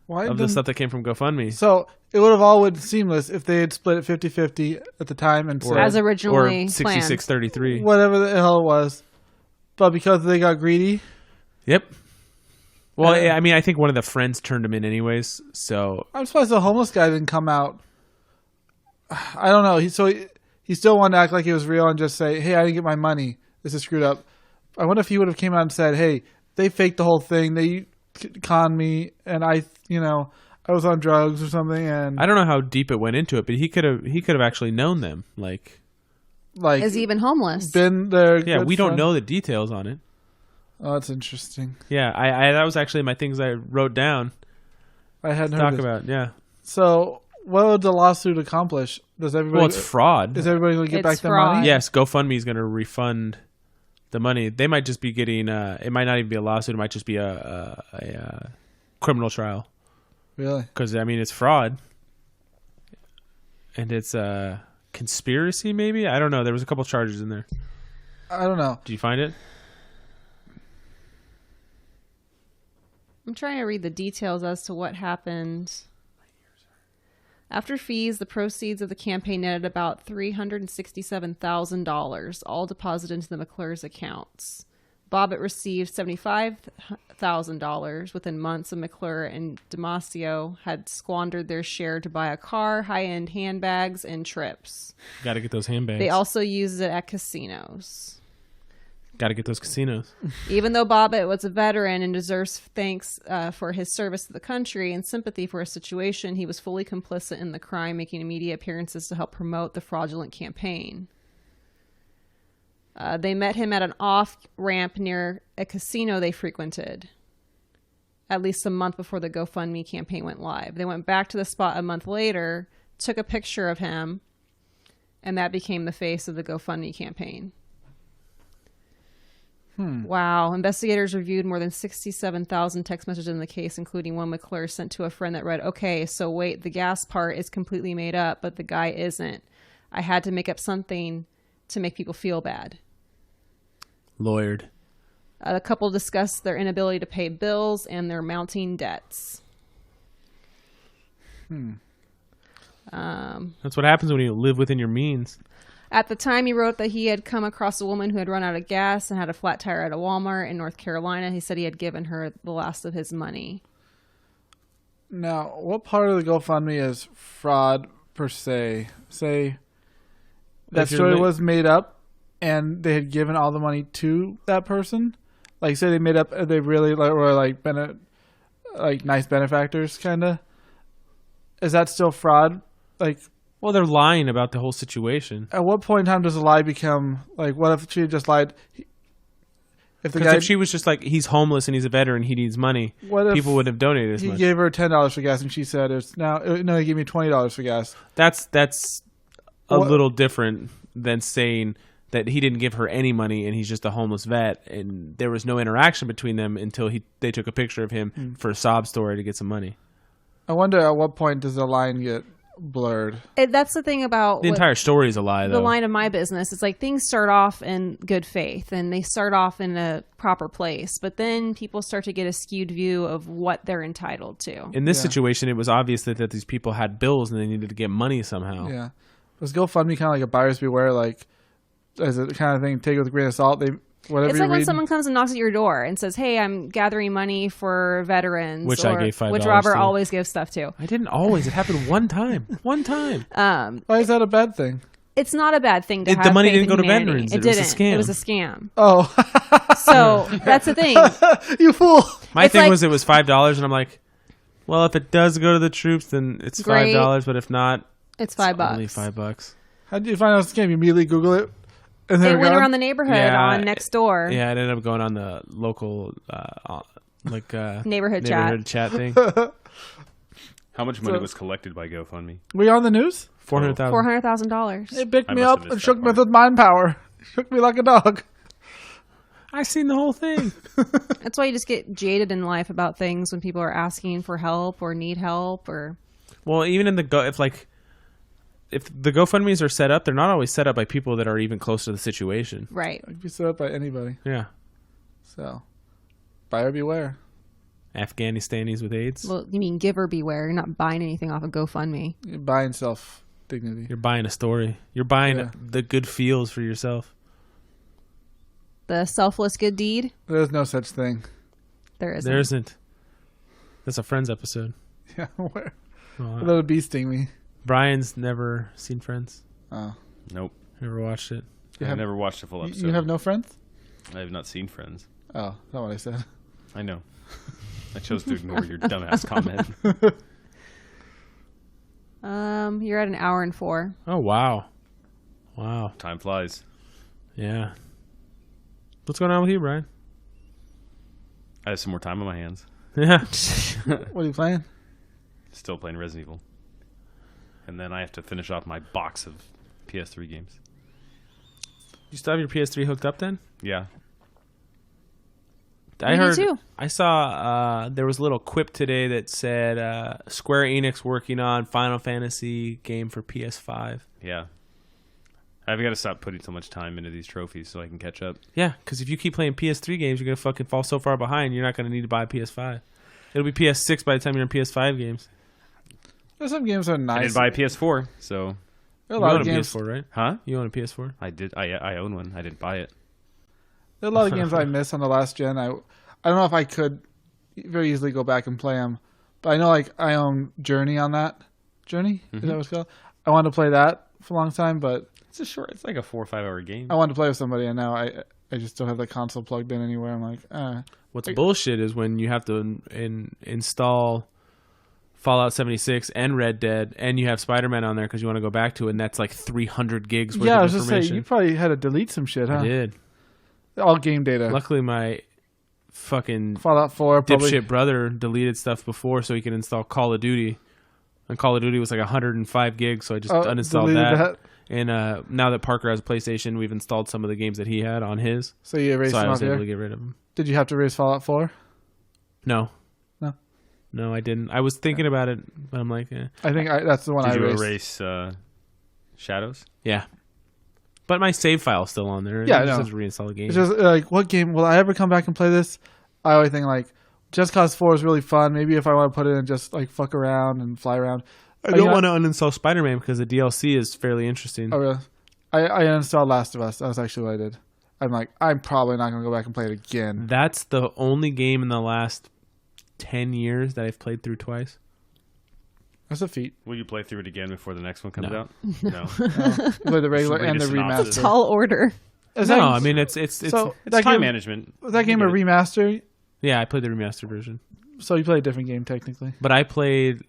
Speaker 2: Why
Speaker 1: of the
Speaker 2: didn't-
Speaker 1: stuff that came from GoFundMe.
Speaker 2: So it would have all been seamless if they had split it 50-50 at the time and said
Speaker 3: as
Speaker 1: Or
Speaker 3: originally planned?
Speaker 1: 6633.
Speaker 2: whatever the hell it was. But because they got greedy,
Speaker 1: Yep. Well, I mean, I think one of the friends turned him in anyways. So
Speaker 2: I'm surprised the homeless guy didn't come out. I don't know. He still wanted to act like he was real and just say, "Hey, I didn't get my money. This is screwed up." I wonder if he would have came out and said, "Hey, they faked the whole thing. They conned me, and I was on drugs or something." And
Speaker 1: I don't know how deep it went into it, but he could have actually known them. Like,
Speaker 3: Is he even homeless?
Speaker 2: been there?
Speaker 1: yeah, we don't know the details on it.
Speaker 2: Oh, that's interesting.
Speaker 1: Yeah, I that was actually my things I wrote down
Speaker 2: I hadn't
Speaker 1: to
Speaker 2: heard
Speaker 1: talk
Speaker 2: this.
Speaker 1: about. Yeah.
Speaker 2: So, what would the lawsuit accomplish? Does everybody?
Speaker 1: Well, it's fraud.
Speaker 2: Is everybody going to get
Speaker 3: It's
Speaker 2: back their
Speaker 3: fraud.
Speaker 2: money?
Speaker 1: Yes, GoFundMe is going to refund the money. They might just be getting. It might not even be a lawsuit. It might just be a criminal trial.
Speaker 2: Really?
Speaker 1: Because I mean, it's fraud, and it's conspiracy. Maybe, I don't know. There was a couple charges in there.
Speaker 2: I don't know.
Speaker 1: Did you find it?
Speaker 3: I'm trying to read the details as to what happened. After fees, the proceeds of the campaign netted about $367,000, all deposited into the McClure's accounts. Bobbitt received $75,000 within months of McClure, and Damasio had squandered their share to buy a car, high-end handbags, and trips.
Speaker 1: Got to get those handbags.
Speaker 3: They also used it at casinos.
Speaker 1: Got to get those casinos.
Speaker 3: Even though Bobbitt was a veteran and deserves thanks for his service to the country and sympathy for his situation, he was fully complicit in the crime, making media appearances to help promote the fraudulent campaign. They met him at an off-ramp near a casino they frequented, at least a month before the GoFundMe campaign went live. They went back to the spot a month later, took a picture of him, and that became the face of the GoFundMe campaign. Wow. Investigators reviewed more than 67,000 text messages in the case, including one McClure sent to a friend that read, "Okay, so wait, the gas part is completely made up, but the guy isn't. I had to make up something to make people feel bad."
Speaker 1: Lawyered.
Speaker 3: The couple discussed their inability to pay bills and their mounting debts.
Speaker 1: That's what happens when you live within your means.
Speaker 3: At the time, he wrote that he had come across a woman who had run out of gas and had a flat tire at a Walmart in North Carolina. He said he had given her the last of his money.
Speaker 2: Now, what part of the GoFundMe is fraud per se? Say that
Speaker 1: If you're
Speaker 2: story was made up and they had given all the money to that person? Like, say they made up, they really were like nice benefactors, kind of? Is that still fraud? Like,
Speaker 1: Well, they're lying about the whole situation.
Speaker 2: at what point in time does a lie become, like, what if she had just lied? If the
Speaker 1: Because
Speaker 2: guy,
Speaker 1: if she was just like, he's homeless and he's a veteran, he needs money,
Speaker 2: what if
Speaker 1: people would have donated as
Speaker 2: he
Speaker 1: much.
Speaker 2: gave her $10 for gas and she said, no, he gave me $20 for gas.
Speaker 1: That's a
Speaker 2: What-
Speaker 1: little different than saying that he didn't give her any money and he's just a homeless vet and there was no interaction between them until they took a picture of him for a sob story to get some money.
Speaker 2: I wonder at what point does the line get blurred?
Speaker 3: That's the thing about
Speaker 1: The entire story is a lie, though.
Speaker 3: the line of my business. It's like things start off in good faith and they start off in a proper place, but then people start to get a skewed view of what they're entitled to.
Speaker 1: In this
Speaker 2: Yeah.
Speaker 1: situation, it was obvious that these people had bills and they needed to get money somehow.
Speaker 2: Yeah. Was GoFundMe kind of like a buyer's beware, like, as a kind of thing, take it with a grain of salt? Whatever
Speaker 3: It's
Speaker 2: you
Speaker 3: like when
Speaker 2: read,
Speaker 3: someone comes and knocks at your door and says, "Hey, I'm gathering money for veterans,"
Speaker 1: Which I gave $5
Speaker 3: which Robert
Speaker 1: to.
Speaker 3: always gives stuff to.
Speaker 1: I didn't always. It happened one time. One time.
Speaker 2: why is that a bad thing?
Speaker 3: It's not a bad thing to have
Speaker 1: The money
Speaker 3: faith
Speaker 1: didn't
Speaker 3: in
Speaker 1: go to
Speaker 3: humanity.
Speaker 1: veterans.
Speaker 3: It
Speaker 1: It was a
Speaker 3: didn't.
Speaker 1: scam.
Speaker 3: It was a scam.
Speaker 2: Oh,
Speaker 3: So that's the thing.
Speaker 2: you fool.
Speaker 1: My
Speaker 3: It's
Speaker 1: thing
Speaker 3: like-
Speaker 1: was it was $5, and I'm like, well, if it does go to the troops, then it's
Speaker 3: Great.
Speaker 1: $5. But if not,
Speaker 3: It's
Speaker 1: it's
Speaker 3: $5.
Speaker 1: only $5.
Speaker 2: How did you find out this scam? You immediately Google it? And
Speaker 3: It
Speaker 2: then
Speaker 3: went around the neighborhood
Speaker 1: Yeah,
Speaker 3: on next door.
Speaker 1: Yeah, it ended up going on the local
Speaker 3: Neighborhood
Speaker 1: chat thing.
Speaker 4: How much money was collected by GoFundMe?
Speaker 2: Were you on the news?
Speaker 1: 400,000.
Speaker 3: $400,000.
Speaker 2: It picked
Speaker 4: I
Speaker 2: me
Speaker 4: must
Speaker 2: up
Speaker 4: have
Speaker 2: and
Speaker 4: missed
Speaker 2: shook
Speaker 4: that
Speaker 2: me
Speaker 4: part.
Speaker 2: with mind power. Shook me like a dog.
Speaker 1: I seen the whole thing.
Speaker 3: That's why you just get jaded in life about things when people are asking for help or need help or.
Speaker 1: Well, even in if the GoFundMes are set up, they're not always set up by people that are even close to the situation.
Speaker 3: Right.
Speaker 2: It can be set up by anybody.
Speaker 1: Yeah.
Speaker 2: So, buyer beware.
Speaker 1: Afghanistanis with AIDS.
Speaker 3: Well, you mean giver beware. You're not buying anything off of GoFundMe.
Speaker 2: You're buying self-dignity.
Speaker 1: You're buying a story. You're buying
Speaker 2: Yeah.
Speaker 1: the good feels for yourself.
Speaker 3: The selfless good deed,
Speaker 2: There's no such thing.
Speaker 3: there isn't.
Speaker 1: There isn't. That's a Friends episode.
Speaker 2: Yeah, where?
Speaker 1: Oh,
Speaker 2: Let a bee sting me.
Speaker 1: Brian's never seen Friends.
Speaker 2: Oh.
Speaker 4: Nope.
Speaker 1: Never watched it.
Speaker 2: You
Speaker 4: I've
Speaker 2: have-
Speaker 4: never watched a full episode.
Speaker 2: You have no friends?
Speaker 4: I have not seen Friends.
Speaker 2: Oh, that's not what I said.
Speaker 4: I know. I chose to ignore your dumbass comment.
Speaker 3: You're at an hour and 4.
Speaker 1: Oh, wow. Wow.
Speaker 4: Time flies.
Speaker 1: Yeah. What's going on with you, Brian?
Speaker 4: I have some more time on my hands.
Speaker 1: Yeah.
Speaker 2: What are you playing?
Speaker 4: Still playing Resident Evil. And then I have to finish off my box of PS3 games.
Speaker 1: You still have your PS3 hooked up then?
Speaker 4: Yeah.
Speaker 1: I
Speaker 3: Me
Speaker 1: heard.
Speaker 3: too.
Speaker 1: I saw there was a little quip today that said Square Enix working on Final Fantasy game for PS5.
Speaker 4: Yeah. I've got to stop putting so much time into these trophies so I can catch up.
Speaker 1: Yeah, because if you keep playing PS3 games, you're gonna fucking fall so far behind. You're not gonna need to buy a PS5. It'll be PS6 by the time you're in PS5 games.
Speaker 2: There's some games that are
Speaker 4: I
Speaker 2: nice.
Speaker 4: didn't buy a PS4, so
Speaker 2: There are a
Speaker 1: You
Speaker 2: lot
Speaker 1: own
Speaker 2: of
Speaker 1: a
Speaker 2: games.
Speaker 1: PS4, right?
Speaker 4: huh?
Speaker 1: You own a PS4?
Speaker 4: I did. I own one. I didn't buy it.
Speaker 2: There are a lot of games I miss on the last gen. I don't know if I could very easily go back and play them, but I know like I own Journey on that. Journey is that what it's called? I wanted to play that for a long time, but
Speaker 4: It's a short. It's like a 4 or 5 hour game.
Speaker 2: I wanted to play with somebody, and now I just don't have the console plugged in anywhere. I'm like,
Speaker 1: What's bullshit is when you have to install Fallout 76 and Red Dead, and you have Spider-Man on there because you want to go back to it, and that's like 300 gigs worth
Speaker 2: yeah, I
Speaker 1: of
Speaker 2: was just saying
Speaker 1: information.
Speaker 2: you probably had to delete some shit, huh?
Speaker 1: I did.
Speaker 2: All game data.
Speaker 1: Luckily, my fucking
Speaker 2: Fallout 4 probably.
Speaker 1: dipshit brother deleted stuff before so he could install Call of Duty. And Call of Duty was like 105 gigs, so I just uninstalled
Speaker 2: deleted
Speaker 1: that. And now that Parker has a PlayStation, we've installed some of the games that he had on his.
Speaker 2: So you erased
Speaker 1: So I
Speaker 2: them
Speaker 1: was
Speaker 2: off
Speaker 1: able
Speaker 2: here.
Speaker 1: to get rid of them.
Speaker 2: Did you have to erase Fallout 4?
Speaker 1: No.
Speaker 2: No.
Speaker 1: No, I didn't. I was thinking about it, but I'm like,
Speaker 2: I think that's the one I
Speaker 4: Did you
Speaker 2: erased.
Speaker 4: erase Shadows?
Speaker 1: yeah. But my save file's still on there.
Speaker 2: Yeah,
Speaker 1: I
Speaker 2: I
Speaker 1: just
Speaker 2: know.
Speaker 1: have to reinstall the game.
Speaker 2: It's just like, what game will I ever come back and play this? I always think like, Just Cause 4 is really fun. Maybe if I want to put it in and just like fuck around and fly around.
Speaker 1: I don't want to uninstall Spider-Man because the DLC is fairly interesting.
Speaker 2: Oh, really? I uninstalled Last of Us. That was actually what I did. I'm like, I'm probably not going to go back and play it again.
Speaker 1: That's the only game in the last 10 years that I've played through twice.
Speaker 2: That's a feat.
Speaker 4: Will you play through it again before the next one comes
Speaker 1: No.
Speaker 4: out? No.
Speaker 2: You play the regular
Speaker 4: Just read
Speaker 2: and
Speaker 4: a
Speaker 2: the
Speaker 4: synopsis.
Speaker 2: remaster.
Speaker 3: Tall order.
Speaker 2: Is
Speaker 1: No,
Speaker 2: that-
Speaker 1: I mean, it's
Speaker 2: so
Speaker 4: It's
Speaker 2: that
Speaker 4: time
Speaker 2: game,
Speaker 4: management.
Speaker 2: was that game a
Speaker 4: I get it.
Speaker 2: remaster?
Speaker 1: yeah, I played the remastered version.
Speaker 2: So you play a different game technically.
Speaker 1: But I played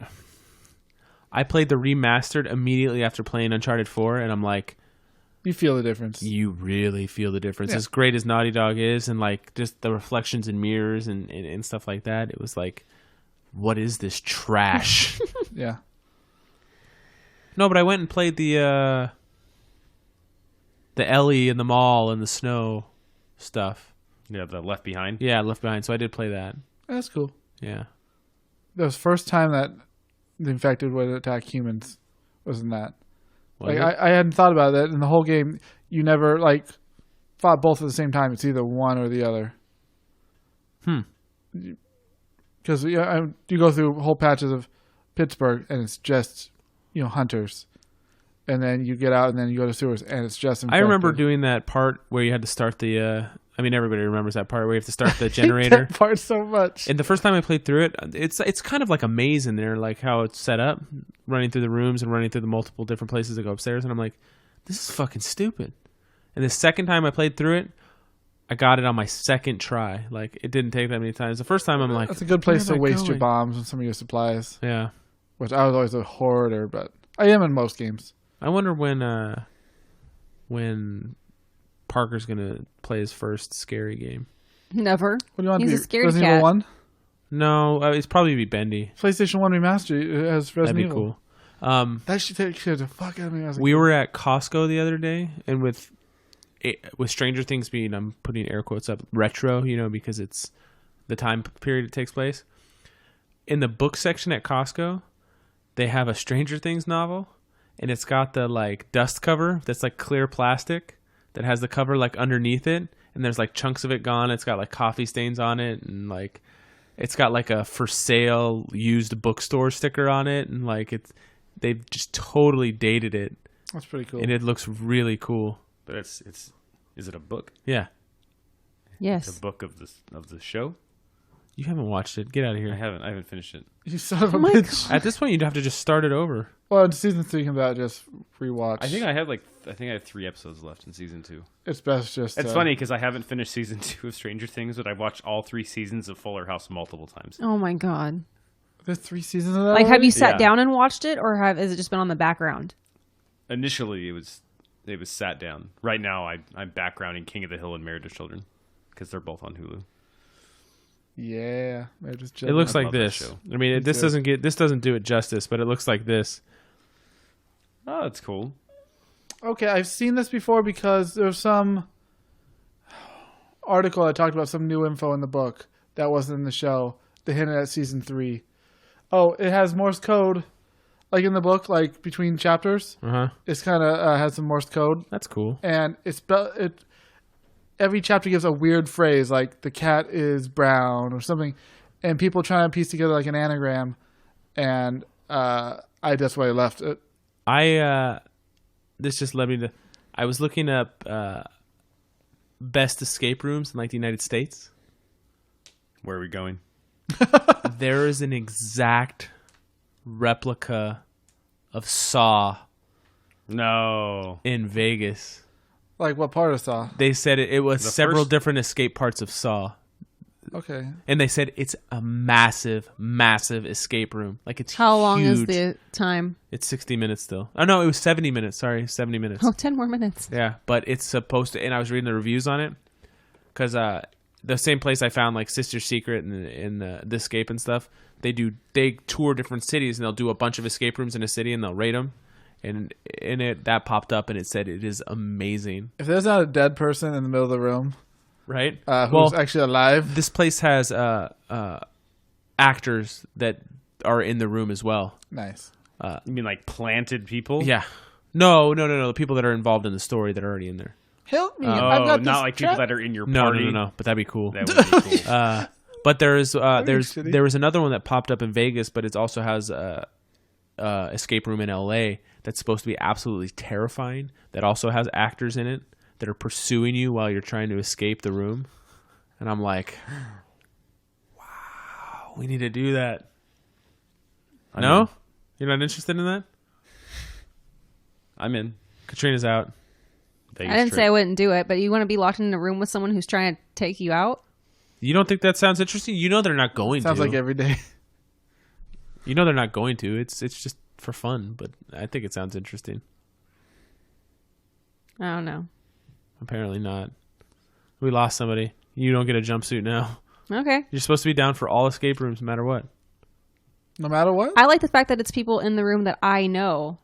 Speaker 1: the remastered immediately after playing Uncharted 4, and I'm like,
Speaker 2: You feel the difference.
Speaker 1: you really feel the difference.
Speaker 2: Yeah.
Speaker 1: As great as Naughty Dog is, and like just the reflections in mirrors and stuff like that, it was like, what is this trash?
Speaker 2: Yeah.
Speaker 1: No, but I went and played the Ellie in the mall and the snow stuff.
Speaker 4: Yeah, the Left Behind.
Speaker 1: Yeah, Left Behind. So I did play that.
Speaker 2: That's cool.
Speaker 1: Yeah.
Speaker 2: That was the first time that the infected would attack humans. Wasn't that?
Speaker 1: Was
Speaker 2: Like
Speaker 1: it?
Speaker 2: I hadn't thought about that in the whole game. You never like fought both at the same time. It's either one or the other. Because you go through whole patches of Pittsburgh and it's just hunters, and then you get out and then you go to sewers and it's just infected.
Speaker 1: I remember doing that part where you had to start the. I mean, everybody remembers that part where you have to start the generator.
Speaker 2: that part so much.
Speaker 1: And the first time I played through it, it's kind of like a maze in there, like how it's set up, running through the rooms and running through the multiple different places that go upstairs. And I'm like, this is fucking stupid. And the second time I played through it, I got it on my second try. Like, it didn't take that many times. The first time I'm like,
Speaker 2: That's a good place to
Speaker 1: where am I
Speaker 2: waste your
Speaker 1: going?
Speaker 2: bombs and some of your supplies.
Speaker 1: Yeah.
Speaker 2: Which I was always a hoarder, but I am in most games.
Speaker 1: I wonder when Parker's gonna play his first scary game.
Speaker 3: Never.
Speaker 2: What do you want
Speaker 3: He's
Speaker 2: to
Speaker 3: a
Speaker 2: be?
Speaker 3: scaredy
Speaker 2: Resident
Speaker 3: cat.
Speaker 2: Evil 1?
Speaker 1: No, it's probably be Bendy.
Speaker 2: PlayStation 1 Remastered it has
Speaker 1: That'd
Speaker 2: Resident
Speaker 1: be
Speaker 2: Evil.
Speaker 1: cool.
Speaker 2: That should take the fuck out of me.
Speaker 1: We were at Costco the other day, and with Stranger Things being, I'm putting air quotes up, retro, because it's the time period it takes place. In the book section at Costco, they have a Stranger Things novel, and it's got the like dust cover that's like clear plastic that has the cover like underneath it, and there's like chunks of it gone. It's got like coffee stains on it, and like it's got like a for sale used bookstore sticker on it, and like they've just totally dated it,
Speaker 2: That's pretty cool.
Speaker 1: and it looks really cool.
Speaker 4: But is it a book?
Speaker 1: Yeah,
Speaker 3: Yes.
Speaker 4: It's a book of the show?
Speaker 1: you haven't watched it. Get out of
Speaker 4: I
Speaker 1: here.
Speaker 4: haven't finished it.
Speaker 2: You son of a
Speaker 3: my
Speaker 2: bitch.
Speaker 1: At this point, you'd have to just start it over.
Speaker 2: Well, in season 3 comes out, just rewatch.
Speaker 4: I think I have 3 episodes left in season 2.
Speaker 2: it's best just.
Speaker 4: It's funny because I haven't finished season 2 of Stranger Things, but I've watched all 3 seasons of Fuller House multiple times.
Speaker 3: Oh my god.
Speaker 2: There's 3 seasons of that.
Speaker 3: Like, have
Speaker 2: already?
Speaker 3: you sat
Speaker 4: Yeah.
Speaker 3: down and watched it, or has it just been on the background?
Speaker 4: Initially, it was sat down. Right now, I'm backgrounding King of the Hill and Married to Children because they're both on Hulu.
Speaker 2: Yeah, they're just.
Speaker 1: It looks
Speaker 4: I
Speaker 1: like
Speaker 4: love that
Speaker 1: this.
Speaker 4: show.
Speaker 1: I mean, this doesn't do it justice, but it looks like this.
Speaker 4: Oh, that's cool.
Speaker 2: Okay, I've seen this before because there's some article that talked about some new info in the book that wasn't in the show. They hinted at season 3. Oh, it has Morse code, like in the book, like between chapters. It's kind of has some Morse code,
Speaker 1: That's cool.
Speaker 2: and every chapter gives a weird phrase, like the cat is brown or something, and people trying to piece together like an anagram, and that's why I left it.
Speaker 1: This just led me to. I was looking up best escape rooms in like the United States.
Speaker 4: Where are we going?
Speaker 1: There is an exact replica of Saw
Speaker 4: No.
Speaker 1: in Vegas.
Speaker 2: Like what part of Saw?
Speaker 1: They said it was
Speaker 4: The
Speaker 1: several
Speaker 4: first-
Speaker 1: different escape parts of Saw.
Speaker 2: Okay.
Speaker 1: And they said it's a massive, massive escape room. Like it's
Speaker 3: How long is
Speaker 1: huge.
Speaker 3: the time?
Speaker 1: It's 60 minutes still. Oh no, it was 70 minutes. Sorry, 70 minutes.
Speaker 3: Oh, 10 more minutes.
Speaker 1: Yeah, but it's supposed to. And I was reading the reviews on it because the same place I found like Sister's Secret and the Escape and stuff. They tour different cities and they'll do a bunch of escape rooms in a city and they'll rate them. And in it that popped up and it said it is amazing.
Speaker 2: If there's not a dead person in the middle of the room,
Speaker 1: Right?
Speaker 2: who's actually alive,
Speaker 1: This place has actors that are in the room as well.
Speaker 2: nice.
Speaker 4: You mean like planted people?
Speaker 1: Yeah. No. The people that are involved in the story that are already in there.
Speaker 2: Help me!
Speaker 4: Oh,
Speaker 2: I've got
Speaker 4: not
Speaker 2: this
Speaker 4: like
Speaker 2: trap.
Speaker 4: people that are in your
Speaker 1: No,
Speaker 4: party.
Speaker 1: no. But that'd be cool.
Speaker 4: That would be cool.
Speaker 1: But there was
Speaker 2: shitty.
Speaker 1: there was another one that popped up in Vegas, but it also has a escape room in LA that's supposed to be absolutely terrifying. That also has actors in it that are pursuing you while you're trying to escape the room. And I'm like, wow, we need to do that. No, you're not interested in that?
Speaker 4: I'm in.
Speaker 1: Katrina's out.
Speaker 4: Vegas
Speaker 3: I didn't
Speaker 4: trip.
Speaker 3: say I wouldn't do it, but you want to be locked in a room with someone who's trying to take you out?
Speaker 1: You don't think that sounds interesting? You know they're not going
Speaker 2: Sounds
Speaker 1: to.
Speaker 2: like every day.
Speaker 1: You know they're not going to. It's just for fun, but I think it sounds interesting.
Speaker 3: I don't know.
Speaker 1: Apparently not. We lost somebody. You don't get a jumpsuit now.
Speaker 3: Okay.
Speaker 1: You're supposed to be down for all escape rooms no matter what.
Speaker 2: No matter what.
Speaker 3: I like the fact that it's people in the room that I know.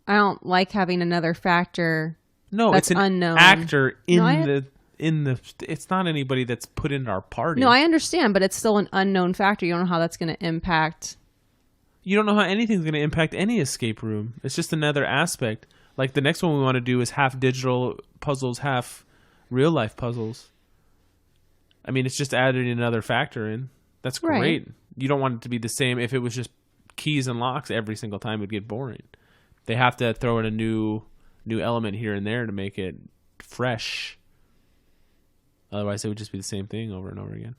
Speaker 3: I don't like having another factor.
Speaker 1: No,
Speaker 3: That's
Speaker 1: it's an
Speaker 3: unknown.
Speaker 1: actor in
Speaker 3: No,
Speaker 1: the it's not anybody that's put in our party.
Speaker 3: No, I understand, but it's still an unknown factor. You don't know how that's going to impact.
Speaker 1: You don't know how anything's going to impact any escape room. It's just another aspect. Like the next one we want to do is half digital puzzles, half real life puzzles. I mean, it's just adding another factor in. That's great.
Speaker 3: Right.
Speaker 1: You don't want it to be the same. If it was just keys and locks every single time, it'd get boring. They have to throw in a new element here and there to make it fresh. Otherwise, it would just be the same thing over and over again.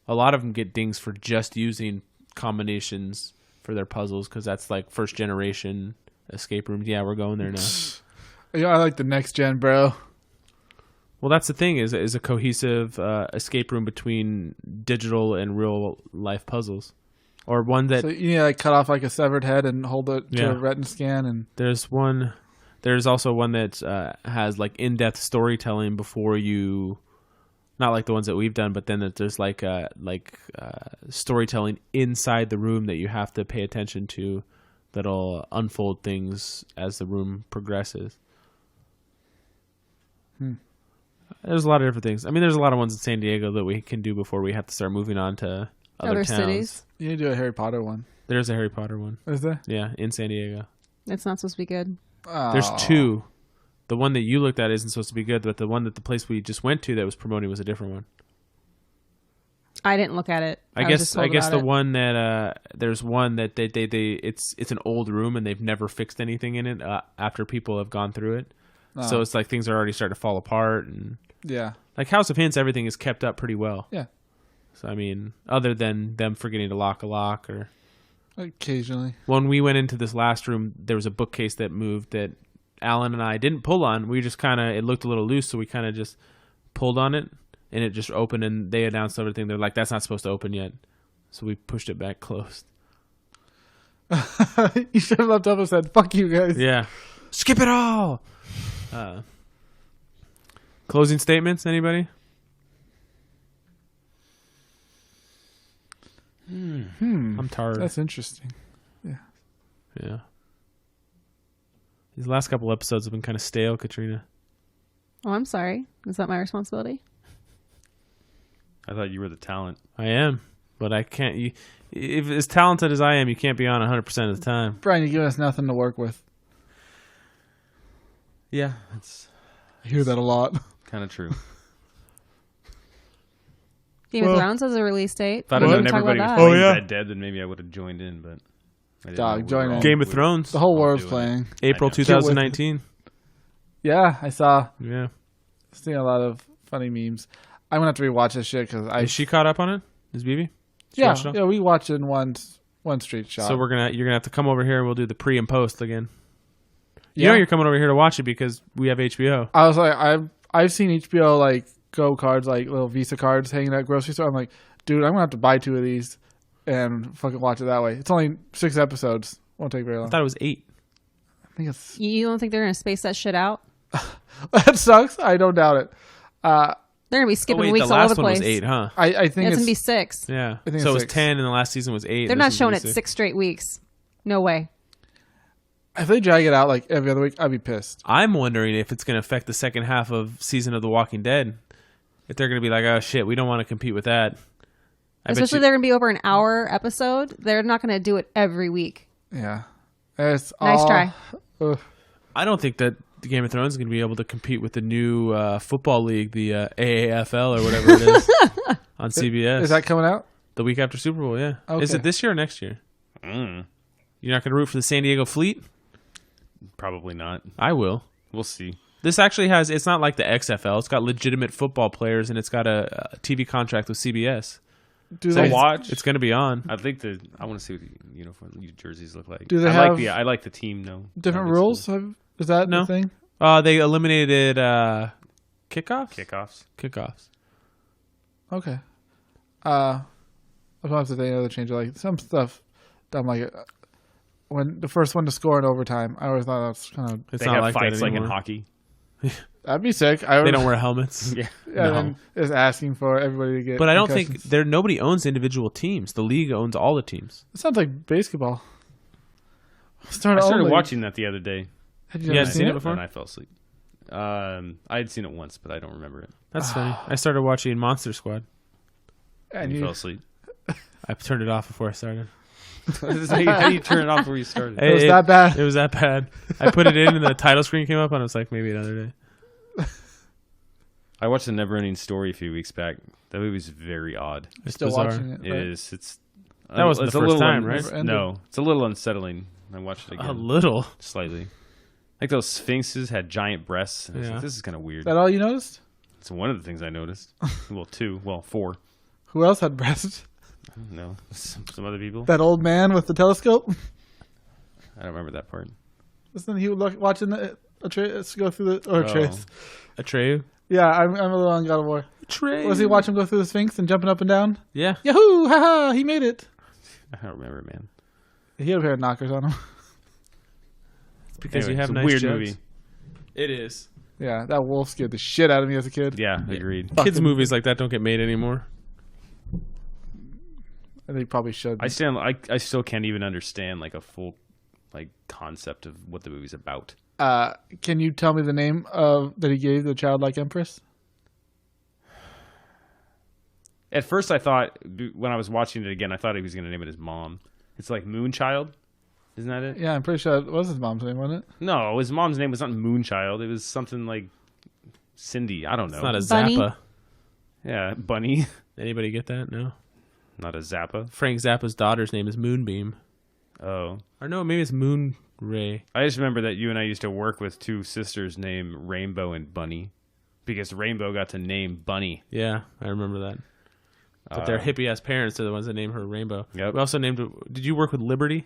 Speaker 1: A lot of them get dings for just using combinations for their puzzles because that's like first generation escape rooms. Yeah, we're going there now.
Speaker 2: Yeah, I like the next gen, bro.
Speaker 1: Well, that's the thing is a cohesive escape room between digital and real life puzzles, or one that
Speaker 2: So you need to like cut off like a severed head and hold it to
Speaker 1: Yeah.
Speaker 2: a retina scan, and
Speaker 1: there's one. There's also one that has like in-depth storytelling before you, not like the ones that we've done, but then there's like storytelling inside the room that you have to pay attention to, that'll unfold things as the room progresses. There's a lot of different things. I mean, there's a lot of ones in San Diego that we can do before we have to start moving on to other towns.
Speaker 3: cities.
Speaker 2: you need to do a Harry Potter one.
Speaker 1: There's a Harry Potter one.
Speaker 2: Is there?
Speaker 1: Yeah, in San Diego.
Speaker 3: It's not supposed to be good.
Speaker 1: There's
Speaker 2: Oh.
Speaker 1: two. The one that you looked at isn't supposed to be good, but the one that the place we just went to that was promoting was a different one.
Speaker 3: I didn't look at it.
Speaker 1: I
Speaker 3: was just
Speaker 1: guess
Speaker 3: told
Speaker 1: the
Speaker 3: about it.
Speaker 1: one that there's one that they it's an old room and they've never fixed anything in it after people have gone through it. So it's like things are already starting to fall apart, and
Speaker 2: Yeah.
Speaker 1: like House of Hints, everything is kept up pretty well.
Speaker 2: Yeah.
Speaker 1: So I mean, other than them forgetting to lock a lock, or
Speaker 2: Occasionally.
Speaker 1: when we went into this last room, there was a bookcase that moved that Alan and I didn't pull on. We just kind of, it looked a little loose, so we kind of just pulled on it, and it just opened, and they announced everything. They're like, that's not supposed to open yet. So we pushed it back closed.
Speaker 2: You should have left up and said, "Fuck you guys."
Speaker 1: Yeah. Skip it all. Closing statements, anybody? I'm tired.
Speaker 2: That's interesting.
Speaker 1: Yeah. These last couple episodes have been kind of stale, Katrina.
Speaker 3: Oh, I'm sorry. Is that my responsibility?
Speaker 4: I thought you were the talent.
Speaker 1: I am, but I can't. If as talented as I am, you can't be on 100% of the time.
Speaker 2: Brian, you're giving us nothing to work with.
Speaker 4: Yeah, that's
Speaker 2: I hear that a lot.
Speaker 4: kind of true.
Speaker 3: Game of Thrones has a release date.
Speaker 4: If I'd have known
Speaker 3: Talk
Speaker 4: everybody
Speaker 3: about
Speaker 4: was
Speaker 3: that.
Speaker 4: playing
Speaker 1: yeah.
Speaker 4: Red Dead, then maybe I would have joined in. But I didn't
Speaker 2: Dog,
Speaker 4: know we
Speaker 2: join
Speaker 4: were
Speaker 2: in.
Speaker 4: all-
Speaker 1: Game of
Speaker 4: we were
Speaker 1: Thrones,
Speaker 2: The whole
Speaker 4: all
Speaker 2: world's
Speaker 4: doing
Speaker 2: playing.
Speaker 1: April
Speaker 4: I know.
Speaker 1: 2019.
Speaker 2: Yeah, I saw.
Speaker 1: Yeah.
Speaker 2: Seeing a lot of funny memes. I'm gonna have to rewatch this shit because I.
Speaker 1: Is she caught up on it? Is BB?
Speaker 2: Yeah,
Speaker 1: watch it all?
Speaker 2: yeah, we watched it in one street shot.
Speaker 1: So you're gonna have to come over here and we'll do the pre and post again. You
Speaker 2: Yeah.
Speaker 1: know you're coming over here to watch it because we have HBO.
Speaker 2: I was like, I've seen HBO like Go cards, like little Visa cards hanging at grocery store. I'm like, dude, I'm gonna have to buy 2 of these and fucking watch it that way. It's only 6 episodes. Won't take very
Speaker 1: I
Speaker 2: long.
Speaker 1: thought it was 8.
Speaker 2: I think it's
Speaker 3: You don't think they're going to space that shit out?
Speaker 2: that sucks. I don't doubt it.
Speaker 3: They're going to be
Speaker 1: Oh
Speaker 3: skipping
Speaker 1: wait,
Speaker 3: weeks
Speaker 1: the
Speaker 3: all over
Speaker 1: last
Speaker 3: the
Speaker 1: one
Speaker 3: place.
Speaker 1: was 8, huh?
Speaker 2: I think
Speaker 3: It's going
Speaker 2: it's
Speaker 3: to be 6.
Speaker 1: Yeah.
Speaker 2: I think
Speaker 1: So it
Speaker 2: it's
Speaker 1: was
Speaker 2: 6.
Speaker 1: 10 and the last season was 8.
Speaker 3: They're
Speaker 1: This
Speaker 3: not
Speaker 1: one's
Speaker 3: showing
Speaker 1: gonna
Speaker 3: it
Speaker 1: be
Speaker 3: 6 straight weeks. No way.
Speaker 2: if they drag it out like every other week, I'd be pissed.
Speaker 1: I'm wondering if it's going to affect the second half of season of The Walking Dead. If they're going to be like, oh shit, we don't want to compete with that.
Speaker 3: Especially they're going to be over an hour episode. They're not going to do it every week.
Speaker 2: Yeah, it's
Speaker 3: Nice
Speaker 2: all,
Speaker 3: try.
Speaker 1: I don't think that the Game of Thrones is going to be able to compete with the new football league, the AAFL or whatever it is, on CBS.
Speaker 2: Is that coming out?
Speaker 1: the week after Super Bowl? Yeah. Is
Speaker 2: Okay.
Speaker 1: it this year or next year? You're not going to root for the San Diego Fleet?
Speaker 4: Probably not.
Speaker 1: I will.
Speaker 4: We'll see.
Speaker 1: This actually has. It's not like the XFL. It's got legitimate football players, and it's got a TV contract with CBS.
Speaker 2: Do
Speaker 4: So
Speaker 2: they
Speaker 4: watch.
Speaker 1: It's going to be on.
Speaker 4: I think I want to see what the uniform jerseys look like.
Speaker 2: Do they
Speaker 4: I
Speaker 2: have
Speaker 4: I like the team. No,
Speaker 2: different
Speaker 4: I think
Speaker 2: rules?
Speaker 4: it's
Speaker 2: Is that
Speaker 1: No.
Speaker 2: the thing?
Speaker 1: They eliminated kickoffs.
Speaker 4: cool. Kickoffs.
Speaker 1: Kickoffs.
Speaker 2: Okay. I was about to say another change. Like some stuff, I'm like, when the first one to score in overtime, I always thought that's kind of
Speaker 1: It's
Speaker 4: They
Speaker 1: not
Speaker 4: have
Speaker 1: like
Speaker 4: fights
Speaker 1: that
Speaker 4: like in
Speaker 1: anymore.
Speaker 4: hockey.
Speaker 2: that'd be sick.
Speaker 1: They don't wear helmets.
Speaker 4: Yeah.
Speaker 2: Yeah, then is asking for everybody to get.
Speaker 1: But I don't think
Speaker 2: concussions.
Speaker 1: nobody owns individual teams. The league owns all the teams.
Speaker 2: It sounds like basketball.
Speaker 4: I started
Speaker 2: only.
Speaker 4: watching that the other day.
Speaker 2: Had
Speaker 1: You
Speaker 2: never
Speaker 1: hadn't seen it before?
Speaker 4: And I fell asleep. I had seen it once, but I don't remember it.
Speaker 1: That's funny. I started watching Monster Squad.
Speaker 2: And
Speaker 4: And you
Speaker 2: you,
Speaker 4: fell asleep.
Speaker 1: I turned it off before I started.
Speaker 4: How do you turn it off before you started?
Speaker 2: it was that bad.
Speaker 1: It was that bad. I put it in and the title screen came up and I was like, maybe another day.
Speaker 4: I watched The Neverending Story a few weeks back. That movie's very odd.
Speaker 1: It's
Speaker 2: Still
Speaker 1: bizarre.
Speaker 2: watching it.
Speaker 4: It
Speaker 2: right?
Speaker 4: is. It's
Speaker 1: That wasn't
Speaker 4: it's
Speaker 1: the
Speaker 4: a
Speaker 1: first
Speaker 4: little
Speaker 1: time, right?
Speaker 2: Never ended.
Speaker 4: No, it's a little unsettling. I watched it again
Speaker 1: A little.
Speaker 4: slightly. Like those sphinxes had giant breasts. And I was
Speaker 1: Yeah.
Speaker 4: like, this is kind of weird.
Speaker 2: Is that all you noticed?
Speaker 4: It's one of the things I noticed. Well, 2. Well, 4.
Speaker 2: Who else had breasts?
Speaker 4: No, some other people.
Speaker 2: That old man with the telescope.
Speaker 4: I don't remember that part.
Speaker 2: Wasn't he watching a trace go through the trace?
Speaker 1: Atreyu.
Speaker 2: Yeah, I'm a little on God of War.
Speaker 1: Atreyu.
Speaker 2: Was he watching him go through the Sphinx and jumping up and down?
Speaker 1: Yeah.
Speaker 2: Yahoo! Haha! He made it.
Speaker 4: I don't remember, man.
Speaker 2: He had a pair of knockers on him.
Speaker 1: It's because
Speaker 4: Anyway,
Speaker 1: you have
Speaker 4: it's a
Speaker 1: nice
Speaker 4: weird
Speaker 1: jokes.
Speaker 4: movie.
Speaker 1: It is.
Speaker 2: Yeah, that wolf scared the shit out of me as a kid.
Speaker 4: Yeah, agreed.
Speaker 1: Kids' movies like that don't get made anymore.
Speaker 2: And they probably should.
Speaker 4: I still can't even understand like a full like concept of what the movie's about.
Speaker 2: Can you tell me the name of that he gave the childlike empress?
Speaker 4: At first, I thought when I was watching it again, I thought he was going to name it his mom. It's like Moonchild, isn't that it?
Speaker 2: Yeah, I'm pretty sure that was his mom's name, wasn't it?
Speaker 4: No, his mom's name was not Moonchild. It was something like Cindy. I don't know.
Speaker 1: It's not a
Speaker 3: Bunny?
Speaker 1: Zappa.
Speaker 4: Yeah, Bunny.
Speaker 1: Anybody get that? No.
Speaker 4: Not a Zappa.
Speaker 1: Frank Zappa's daughter's name is Moonbeam.
Speaker 4: Oh.
Speaker 1: Or no, maybe it's Moon Ray.
Speaker 4: I just remember that you and I used to work with 2 sisters named Rainbow and Bunny because Rainbow got to name Bunny.
Speaker 1: Yeah, I remember that. But their hippie ass parents are the ones that named her Rainbow.
Speaker 4: Yep.
Speaker 1: We also named. Did you work with Liberty?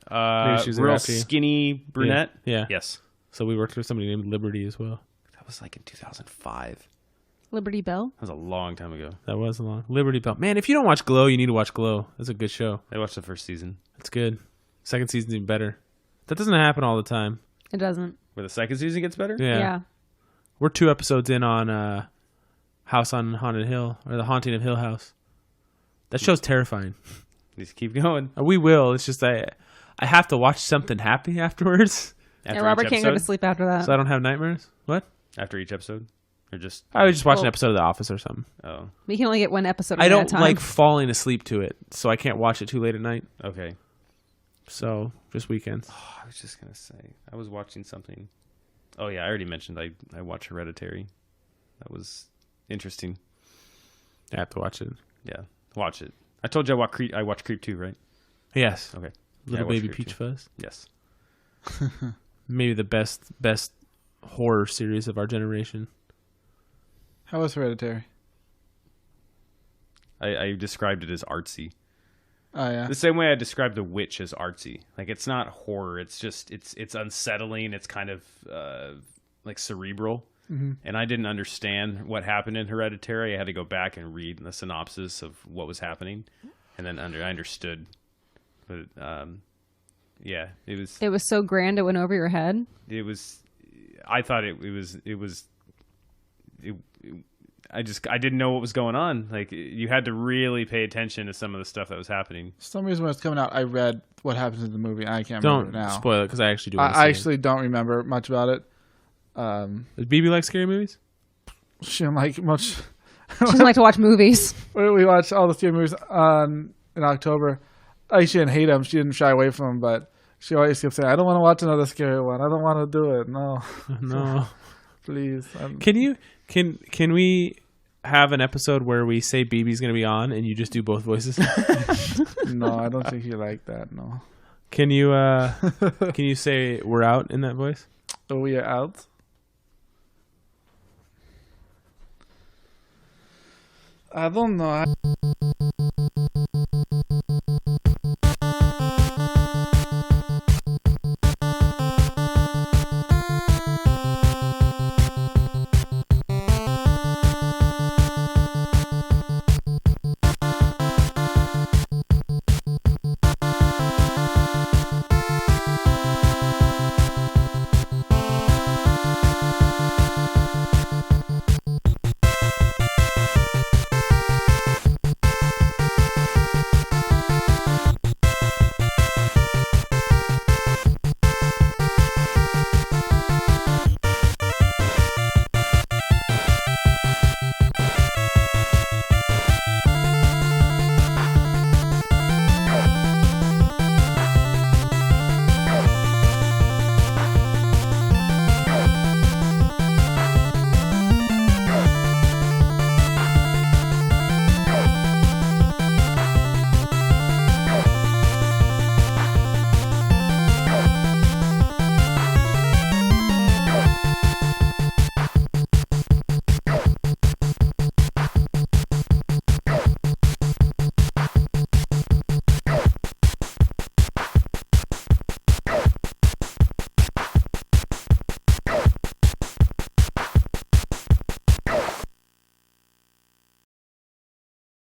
Speaker 1: Maybe she was a
Speaker 4: Real
Speaker 1: rap team.
Speaker 4: skinny brunette.
Speaker 1: Yeah.
Speaker 4: Yes.
Speaker 1: So we worked with somebody named Liberty as well.
Speaker 4: That was like in 2005.
Speaker 3: Liberty Bell.
Speaker 4: That was a long time ago.
Speaker 1: That was long. Liberty Bell. Man, if you don't watch Glow, you need to watch Glow. That's a good show.
Speaker 4: I watched the first season.
Speaker 1: It's good. Second season's even better. That doesn't happen all the time.
Speaker 3: It doesn't.
Speaker 4: Where the second season gets better?
Speaker 1: Yeah. We're 2 episodes in on House on Haunted Hill, or The Haunting of Hill House. That show's terrifying.
Speaker 4: Just keep going.
Speaker 1: We will. It's just I have to watch something happy afterwards,
Speaker 3: Yeah, Robert
Speaker 4: each
Speaker 3: can't go to
Speaker 4: episode?
Speaker 3: sleep after that.
Speaker 1: so I don't have nightmares. What?
Speaker 4: After each episode? Or just...
Speaker 1: I would just watch an
Speaker 3: Well-
Speaker 1: episode of The Office or something.
Speaker 4: Oh,
Speaker 3: We can only get one episode.
Speaker 1: I
Speaker 3: at a
Speaker 1: don't
Speaker 3: time.
Speaker 1: like falling asleep to it, so I can't watch it too late at night.
Speaker 4: okay.
Speaker 1: So just weekends.
Speaker 4: I was just going to say, I was watching something. Oh, yeah, I already mentioned I watched Hereditary. That was interesting.
Speaker 1: I have to watch it.
Speaker 4: Yeah, watch it. I told you I watched Creep 2, right?
Speaker 1: Yes.
Speaker 4: Okay.
Speaker 1: Little
Speaker 4: I watched
Speaker 1: Baby
Speaker 4: Creep
Speaker 1: Peach
Speaker 4: 2.
Speaker 1: Fuzz.
Speaker 4: Yes.
Speaker 1: Maybe the best horror series of our generation.
Speaker 2: How was Hereditary?
Speaker 4: I described it as artsy.
Speaker 2: Oh yeah.
Speaker 4: The same way I described The Witch as artsy. Like, it's not horror. It's just it's unsettling. It's kind of like cerebral.
Speaker 2: Mm-hmm.
Speaker 4: And I didn't understand what happened in Hereditary. I had to go back and read the synopsis of what was happening, and then I understood. But yeah, it was.
Speaker 3: It was so grand it went over your head.
Speaker 4: It was. I thought it was. I didn't know what was going on. Like, you had to really pay attention to some of the stuff that was happening.
Speaker 2: For some reason when it's coming out, I read what happens in the movie. And I can't
Speaker 1: Don't
Speaker 2: remember it now.
Speaker 1: spoil it because I actually do. Want to
Speaker 2: I
Speaker 1: see
Speaker 2: actually don't remember much about it.
Speaker 1: Does BB like scary movies?
Speaker 2: She didn't like much.
Speaker 3: She doesn't like to watch movies.
Speaker 2: We watched all the scary movies in October. She didn't hate them. She didn't shy away from them, but she always kept saying, "I don't want to watch another scary one. I don't want to do it. No,
Speaker 1: No.
Speaker 2: please."
Speaker 1: Can we have an episode where we say BB's going to be on and you just do both voices?
Speaker 2: No, I don't think you like that. No.
Speaker 1: Can you say we're out in that voice?
Speaker 2: Oh, we are out. I don't know.